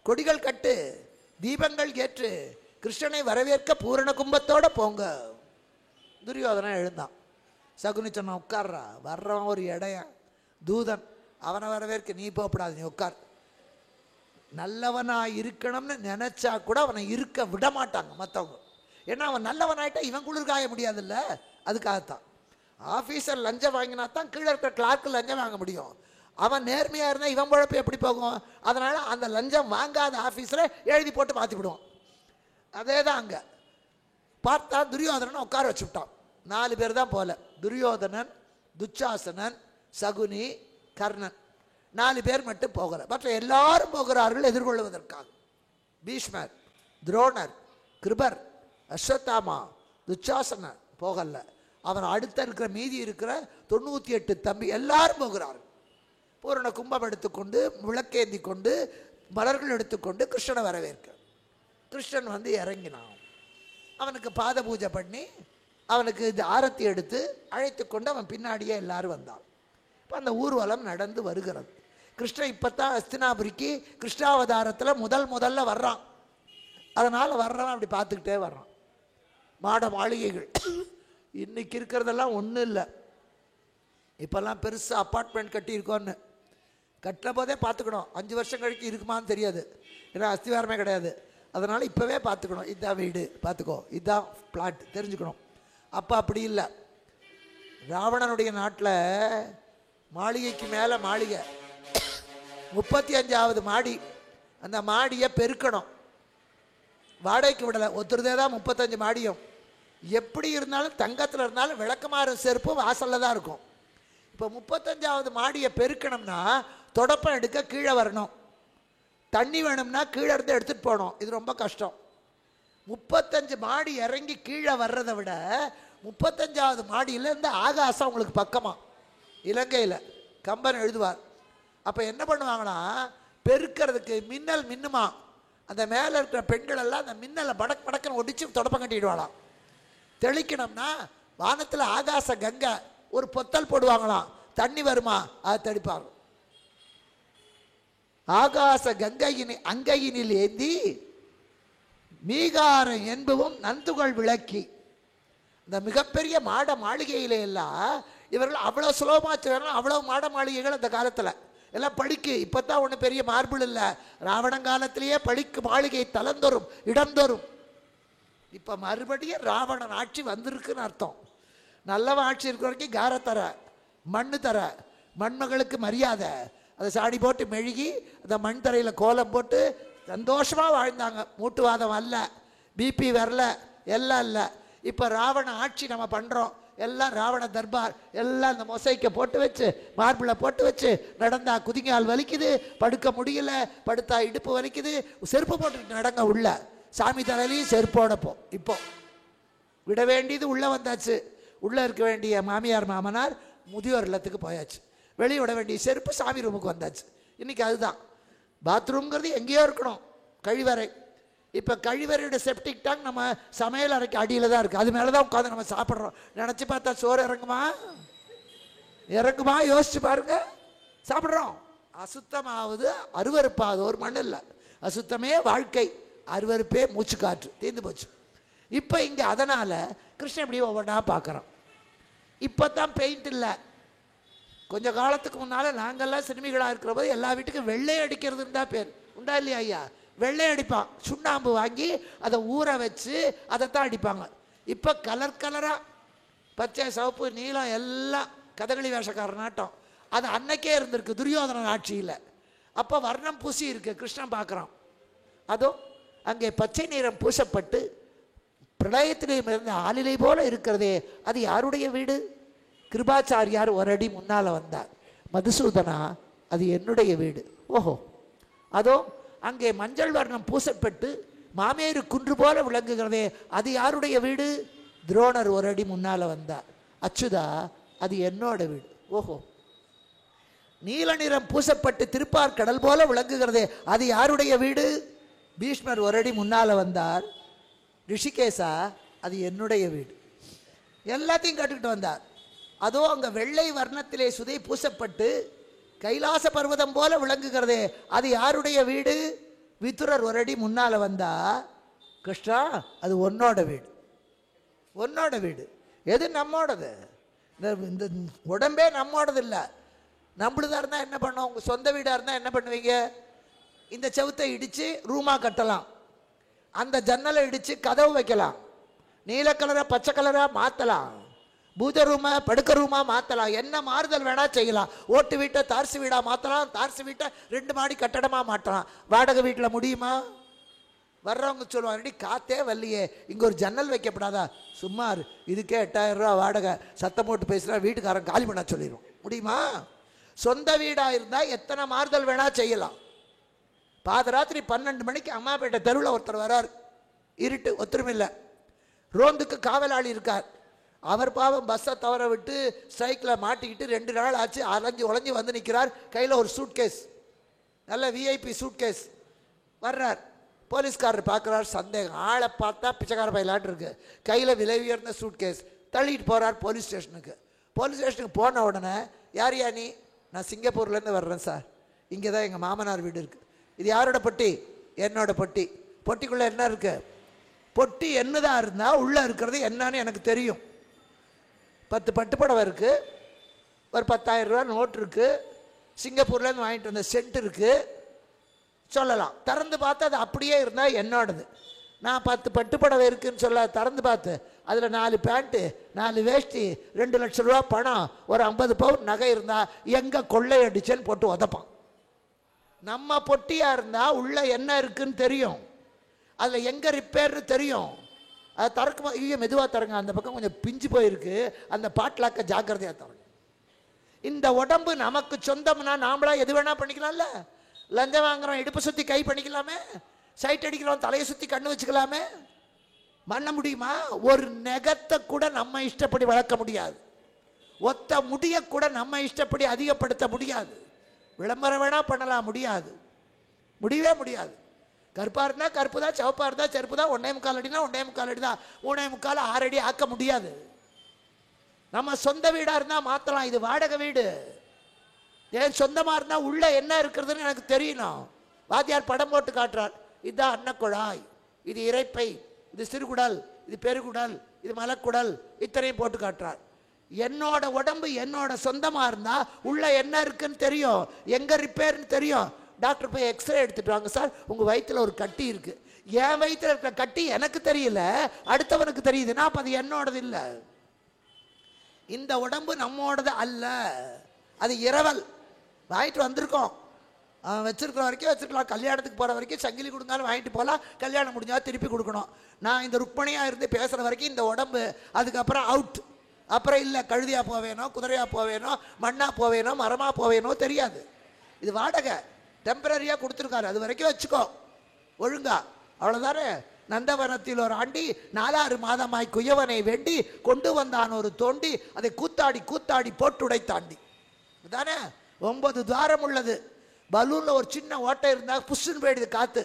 கொடிகள் கட்டு, தீபங்கள் ஏற்று, கிருஷ்ணனை வரவேற்க பூரண கும்பத்தோட போங்க. துரியோதனன் எழுந்தான். சகுனி சொன்னான், உட்கார்றா, வர்றவன் ஒரு இடையன் தூதன், அவனை வரவேற்க நீ போகப்படாது, நீ உட்கார். நல்லவனா இருக்கணும்னு நினைச்சா கூட அவனை இருக்க விட மாட்டாங்க மற்றவங்க. ஏன்னா அவன் நல்லவனாயிட்டா இவன் குளிர்காய முடியாதுல்ல, அதுக்காகத்தான். ஆஃபீஸர் லஞ்சம் வாங்கினா தான் கீழே இருக்கிற கிளார்க்கு லஞ்சம் வாங்க முடியும். அவன் நேர்மையாக இருந்தால் இவன் பழப்பு எப்படி போகும்? அதனால் அந்த லஞ்சம் வாங்காத ஆஃபீஸரை எழுதி போட்டு மாற்றி விடுவான். அதே தான் அங்கே பார்த்தா துரியோதனன் உட்கார வச்சுட்டான். 4 பேர் தான் போல. துரியோதனன், துச்சாசனன், சகுனி, கர்ணன் 4 பேர் மட்டும் போகல. மற்ற எல்லாரும் போகிறார்கள் எதிர்கொள்வதற்காக. பீஷ்மர், துரோணர், கிருபர், அஸ்வத்தாமா, துச்சாசனன் போகல. அவன் அடுத்த இருக்கிற மீதி இருக்கிற 98 தம்பி எல்லாரும் போகிறார்கள். பூரண கும்பம் எடுத்துக்கொண்டு, விளக்கேந்தி கொண்டு, மலர்கள் எடுத்துக்கொண்டு கிருஷ்ணனை வரவேற்க. கிருஷ்ணன் வந்து இறங்கினான். அவனுக்கு பாத பூஜை பண்ணி அவனுக்கு இது ஆரத்தி எடுத்து அழைத்து கொண்டு அவன் பின்னாடியே எல்லாரும் வந்தான். இப்போ அந்த ஊர்வலம் நடந்து வருகிறது. கிருஷ்ணன் இப்போ தான் அஸ்தினாபுரிக்கு கிருஷ்ணாவதாரத்தில் முதல்ல வர்றான். அதனால் வர்றவன் அப்படி பார்த்துக்கிட்டே வர்றான். மாட மாளிகைகள் இன்னைக்கு இருக்கிறதெல்லாம் ஒன்றும் இல்லை. இப்போல்லாம் பெருசாக அப்பார்ட்மெண்ட் கட்டியிருக்கோன்னு கட்டின போதே பார்த்துக்கணும். 5 வருஷம் கழிச்சு இருக்குமான்னு தெரியாது, ஏன்னா அஸ்திவாரமே கிடையாது. அதனால் இப்போவே பார்த்துக்கணும், இதுதான் வீடு பார்த்துக்கோ, இதுதான் பிளாட் தெரிஞ்சுக்கணும். அப்போ அப்படி இல்லை. ராவணனுடைய நாட்டில் மாளிகைக்கு மேலே மாளிகை, 35வது மாடி. அந்த மாடியை பெருக்கணும், வாடகைக்கு விடலை. ஒருத்தருதே தான் 35 மாடியும். எப்படி இருந்தாலும் தங்கத்தில் இருந்தாலும் விளக்கமாறு செருப்பு வாசலில் தான் இருக்கும். இப்போ 35வது மாடியை பெருக்கணும்னா தொடப்பம் எடுக்க கீழே வரணும், தண்ணி வேணும்னா கீழே இருந்து எடுத்துகிட்டு போகணும். இது ரொம்ப கஷ்டம். 35 மாடி இறங்கி கீழே வர்றதை விட 35வது மாடியிலேருந்து ஆகாசம் உங்களுக்கு பக்கமாக. இலங்கையில் கம்பன் எழுதுவார். அப்போ என்ன பண்ணுவாங்கன்னா, பெருக்கிறதுக்கு மின்னல் மின்னுமா, அந்த மேலே இருக்கிற பெண்கள் எல்லாம் அந்த மின்னலை படக் படக்குன்னு ஒடிச்சு தொடப்பம் கட்டிடுவாளாம். தெளிக்கணும்னா வானத்தில் ஆகாச கங்கை ஒரு பொத்தல் போடுவாங்களாம், தண்ணி வருமா அதை தெளிப்பாங்க. ஆகாச கங்கையின் அங்கையினில் ஏந்தி மீகாரம் என்பவும் நந்துகள் விளக்கி. இந்த மிகப்பெரிய மாட மாளிகையில எல்லாம் இவர்கள் அவ்வளோ சுலபமாக அவ்வளோ மாட மாளிகைகள் அந்த காலத்தில் எல்லாம் படிக்கு. இப்போ தான் ஒன்றும் பெரிய மார்பிள் இல்லை. ராவணன் காலத்திலேயே படிக்கு மாளிகை தலந்தோறும் இடந்தோறும். இப்போ மறுபடியும் ராவணன் ஆட்சி வந்திருக்குன்னு அர்த்தம். நல்லவன் ஆட்சி இருக்கிற வரைக்கும் கார தர, மண்ணு தர, மண்மகளுக்கு மரியாதை, அதை சாடி போட்டு மெழுகி அந்த மண் தரையில் கோலம் போட்டு சந்தோஷமாக வாழ்ந்தாங்க. மூட்டுவாதம் அல்ல, பிபி வரல, எல்லாம் இல்லை. இப்போ ராவண ஆட்சி நம்ம பண்ணுறோம். எல்லாம் ராவண தர்பார், எல்லாம் இந்த மொசைக்கை போட்டு வச்சு மார்பிளை போட்டு வச்சு நடந்தா குதிங்கால் வலிக்குது, படுக்க முடியல, படுத்தா இடுப்பு வலிக்குது, செருப்பு போட்டுக்கிட்டு நடங்க. உள்ள சாமி தலையிலையும் செருப்போட இப்போ விட வேண்டியது உள்ளே வந்தாச்சு. உள்ளே இருக்க வேண்டிய மாமியார் மாமனார் முதியோர் இல்லத்துக்கு போயாச்சு. வெளியே விட வேண்டிய செருப்பு சாமி ரூமுக்கு வந்தாச்சு. இன்றைக்கி அதுதான். பாத்ரூம்ங்கிறது எங்கேயோ இருக்கணும், கழிவறை. இப்போ கழிவறையோட செப்டிக் டேங்க் நம்ம சமையல் அறைக்கு அடியில் தான் இருக்குது. அது மேலே தான் உட்காந்து நம்ம சாப்பிட்றோம். நினச்சி பார்த்தா சோறு இறங்குமா யோசிச்சு பாருங்க. சாப்பிட்றோம். அசுத்தமாவது அருவறுப்பாவது ஒரு மண் இல்லை. அசுத்தமே வாழ்க்கை, அருவறுப்பே மூச்சு காற்று, தீர்ந்து போச்சு. இப்போ இங்கே அதனால் கிருஷ்ணன் எப்படி ஒவ்வொன்றா பார்க்குறோம். இப்போ தான் பெயிண்ட் இல்லை. கொஞ்ச காலத்துக்கு முன்னால் நாங்கள்லாம் சிறுமிகளாக இருக்கிற போது எல்லா வீட்டுக்கும் வெள்ளை அடிக்கிறதுன்னு தான் பேர். உண்டா இல்லையா ஐயா? வெள்ளை அடிப்பான், சுண்ணாம்பு வாங்கி அதை ஊற வச்சு அதைத்தான் அடிப்பாங்க. இப்போ கலர் கலராக பச்சை சிவப்பு நீலம் எல்லாம் கதகளி வேஷக்காரனாட்டம். அது அன்னைக்கே இருந்திருக்கு துரியோதனன் ஆட்சியில். அப்போ வர்ணம் பூசி இருக்கு. கிருஷ்ணன் பார்க்குறான். அதுவும் அங்கே பச்சை நிறம் பூசப்பட்டு பிரளயத்திலேயும் இருந்த ஆளிலை போல இருக்கிறதே, அது யாருடைய வீடு? கிருபாச்சாரியார் ஒரு அடி முன்னால் வந்தார். மதுசூதனா, அது என்னுடைய வீடு. ஓஹோ. அதோ அங்கே மஞ்சள் வர்ணம் பூசப்பட்டு மாமேரு குன்று போல விளங்குகிறதே, அது யாருடைய வீடு? துரோணர் ஒரு அடி முன்னால் வந்தார். அச்சுதா, அது என்னோட வீடு. ஓஹோ. நீல நிறம் பூசப்பட்டு திருப்பார் கடல் போல விளங்குகிறதே, அது யாருடைய வீடு? பீஷ்மர் ஒரு அடி முன்னால் வந்தார். ரிஷிகேசா, அது என்னுடைய வீடு. எல்லாத்தையும் கட்டுக்கிட்டு வந்தார். அதோ அங்கே வெள்ளை வர்ணத்திலே சுதை பூசப்பட்டு கைலாச பர்வதம் போல விளங்குகிறதே, அது யாருடைய வீடு? விதுரர் ஒரு அடி முன்னால் வந்தா. கிருஷ்ணா, அது உன்னோட வீடு. உன்னோட வீடு. எது நம்மோடது? இந்த உடம்பே நம்மோடது இல்லை. நம்மளுதாக இருந்தால் என்ன பண்ணோம்? உங்கள் சொந்த வீடாக இருந்தால் என்ன பண்ணுவீங்க? இந்த செவுத்தை இடித்து ரூமாக கட்டலாம், அந்த ஜன்னலை இடித்து கதவு வைக்கலாம், நீல கலராக பச்சை கலராக மாற்றலாம், பூஜை ரூமை படுக்க ரூமா மாற்றலாம், என்ன மாறுதல் வேணால் செய்யலாம். ஓட்டு வீட்டை தார்சு வீடாக மாற்றலாம், தார்சு வீட்டை 2 மாடி கட்டடமாக மாற்றலாம். வாடகை வீட்டில் முடியுமா? வர்றவங்க சொல்லுவாங்க, காத்தே வரலையே, இங்கே ஒரு ஜன்னல் வைக்கப்படாதா? சும்மார், இதுக்கே 8000 ரூபா வாடகை, சத்தம் போட்டு பேசுகிறா, வீட்டுக்காரன் காலி பண்ண சொல்லிடும். முடியுமா? சொந்த வீடாக இருந்தால் எத்தனை மாறுதல் வேணால் செய்யலாம். பாதராத்திரி 12 மணிக்கு அம்மாப்பேட்டை தெருவில் ஒருத்தர் வரார், இருட்டு, ஒத்துருமில்லை, ரோந்துக்கு காவலாளி இருக்கார். அவர் பாவம் பஸ்ஸை தவற விட்டு ஸ்ட்ரைக்கில் மாட்டிக்கிட்டு 2 நாள் ஆச்சு, அலைஞ்சு உழைஞ்சி வந்து நிற்கிறார். கையில் ஒரு சூட்கேஸ், நல்ல விஐபி சூட்கேஸ். வர்றார், போலீஸ்காரர் பார்க்குறார், சந்தேகம், ஆளை பார்த்தா பிச்சைக்கார பையலாட்டு இருக்கு, கையில் விலை உயர்ந்த சூட்கேஸ். தள்ளிட்டு போகிறார் போலீஸ் ஸ்டேஷனுக்கு. போலீஸ் ஸ்டேஷனுக்கு போன உடனே, யார் யா நீ? நான் சிங்கப்பூர்லேருந்து வர்றேன் சார், இங்கே தான் எங்கள் மாமனார் வீடு இருக்குது. இது யாரோட பொட்டி? என்னோட பொட்டி. பொட்டிக்குள்ளே என்ன இருக்கு? பொட்டி என்னதான் இருந்தால் உள்ளே இருக்கிறது என்னன்னு எனக்கு தெரியும். 10 பட்டுப்படவை இருக்குது, ஒரு 10,000 ரூபா நோட் இருக்குது, சிங்கப்பூர்லேருந்து வாங்கிட்டு வந்த சென்ட் இருக்குது, சொல்லலாம். திறந்து பார்த்து அது அப்படியே இருந்தால் என்னோடது. நான் 10 பட்டுப்படவை இருக்குதுன்னு சொல்ல திறந்து பார்த்து அதில் 4 பேண்ட்டு, 4 வேஷ்டி, 2 லட்சம் ரூபா பணம், ஒரு 50 பவுன் நகை இருந்தால் எங்கே கொள்ளை அடிச்சேன்னு போட்டு உதப்பான். நம்ம பொட்டியாக இருந்தால் உள்ளே என்ன இருக்குன்னு தெரியும், அதில் எங்கே ரிப்பேர்னு தெரியும். அதை திறக்குமா, ஐயோ மெதுவாக தரங்க, அந்த பக்கம் கொஞ்சம் பிஞ்சு போயிருக்கு, அந்த பாட்லாக்க ஜாக்கிரதையாக தரங்க. இந்த உடம்பு நமக்கு சொந்தம்னா நாமளா எது வேணால் பண்ணிக்கலாம்ல. லஞ்சம் வாங்குறோம், இடுப்பு சுற்றி கை பண்ணிக்கலாமே, சைட் அடிக்கிறோம், தலையை சுற்றி கண்ணு வச்சுக்கலாமே. பண்ண முடியுமா? ஒரு நெகத்தை கூட நம்ம இஷ்டப்படி வளர்க்க முடியாது, ஒத்த முடிய கூட நம்ம இஷ்டப்படி அதிகப்படுத்த முடியாது. விளம்பரம் வேணா பண்ணலாம், முடியாது, முடியவே முடியாது. கருப்பாக இருந்தால் கருப்பு தான், சிவப்பாக இருந்தால் செருப்பு தான், 1.25 அடினா 1.25 அடி தான், 3.25 6 அடி ஆக்க முடியாது. நம்ம சொந்த வீடாக இருந்தால் மாற்றலாம். இது வாடகை வீடு. ஏன் சொந்தமாக இருந்தால் உள்ளே என்ன இருக்கிறதுன்னு எனக்கு தெரியணும். வாத்தியார் படம் போட்டு காட்டுறார், இதுதான் அன்னக்குழாய், இது இறைப்பை, இது சிறுகுடல், இது பெருகுடல், இது மலக்குடல், இத்தனையும் போட்டு காட்டுறார். என்னோட உடம்பு என்னோட சொந்தமாக இருந்தால் உள்ளே என்ன இருக்குன்னு தெரியும், எங்கே ரிப்பேர்னு தெரியும். டாக்டர் போய் எக்ஸ்ரே எடுத்துட்டு வாங்க சார், உங்கள் வயிற்றில் ஒரு கட்டி இருக்குது. என் வயிற்றில் இருக்கிற கட்டி எனக்கு தெரியல, அடுத்தவனுக்கு தெரியுதுன்னா அப்போ அது என்னோடது இல்லை. இந்த உடம்பு நம்மோடது அல்ல, அது இரவல். வாங்கிட்டு வந்திருக்கோம், வச்சிருக்கிற வரைக்கும் வச்சுருக்கலாம், கல்யாணத்துக்கு போகிற வரைக்கும் சங்கிலி கொடுங்காலும் வாங்கிட்டு போகலாம், கல்யாணம் முடிஞ்சால் திருப்பி கொடுக்கணும். நான் இந்த ருக்மணியாக இருந்து பேசுகிற வரைக்கும் இந்த உடம்பு, அதுக்கப்புறம் அவுட். அப்புறம் இல்லை, கழுதியாக போவேனோ, குதிரையாக போவேனோ, மண்ணாக போவேனோ, மரமாக போவேனோ தெரியாது. இது வாடகை, டெம்பரரியாக கொடுத்துருக்காரு, அது வரைக்கும் வச்சுக்கோ ஒழுங்கா, அவ்வளோதானே. நந்தவனத்தில் ஒரு ஆண்டி 4 மாதமாய் குயவனை வேண்டி கொண்டு வந்தான் ஒரு தோண்டி, அதை கூத்தாடி கூத்தாடி போட்டுடை தாண்டி. தானே 9 துவாரம் உள்ளது. பலூனில் ஒரு சின்ன ஓட்டை இருந்தால் புஷ்ஷுன்னு போயிடுது காற்று.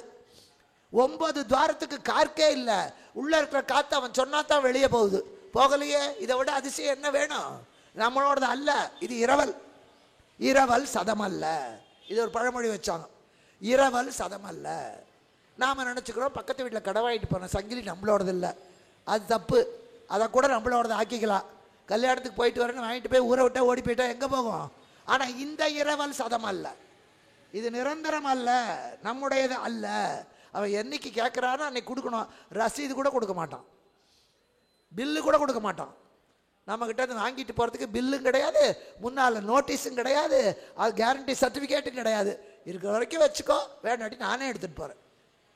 9 துவாரத்துக்கு கார்க்கே இல்லை, உள்ளே இருக்கிற காற்று அவன் சொன்னா தான் வெளியே போகுது, போகலையே. இதை விட அதிசயம் என்ன வேணும்? நம்மளோடது அல்ல, இது இரவல். இரவல் சதம் அல்ல. இது ஒரு பழமொழி வச்சாங்க, இரவல் சதம் அல்ல. நாம் நினச்சிக்கிறோம் பக்கத்து வீட்டில் கடை வாங்கிட்டு போன சங்கிலி நம்மளோடது இல்லை, அது தப்பு. அதை கூட நம்மளோடது ஆக்கிக்கலாம். கல்யாணத்துக்கு போயிட்டு வரேன்னு வாங்கிட்டு போய் ஊரை விட்டால் ஓடி போயிட்டா எங்கே போகும்? ஆனால் இந்த இரவல் சதம் அல்ல, இது நிரந்தரம் அல்ல, நம்முடையது அல்ல. அவன் என்னைக்கு கேட்குறானோ அன்னைக்கு கொடுக்கணும். ரசீது கூட கொடுக்க மாட்டான், பில்லு கூட கொடுக்க மாட்டான். நம்மக்கிட்ட இருந்து வாங்கிட்டு போகிறதுக்கு பில்லும் கிடையாது, முன்னால் நோட்டீஸும் கிடையாது, அது கேரண்டி சர்டிஃபிகேட்டும் கிடையாது. இருக்கிற வரைக்கும் வச்சுக்கோ, வேண்டாட்டி நானே எடுத்துகிட்டு போகிறேன்.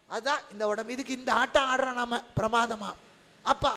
அதுதான் இந்த உடம்பு. இதுக்கு இந்த ஆட்டம் ஆடுறோம் நாம பிரமாதமாக. அப்போ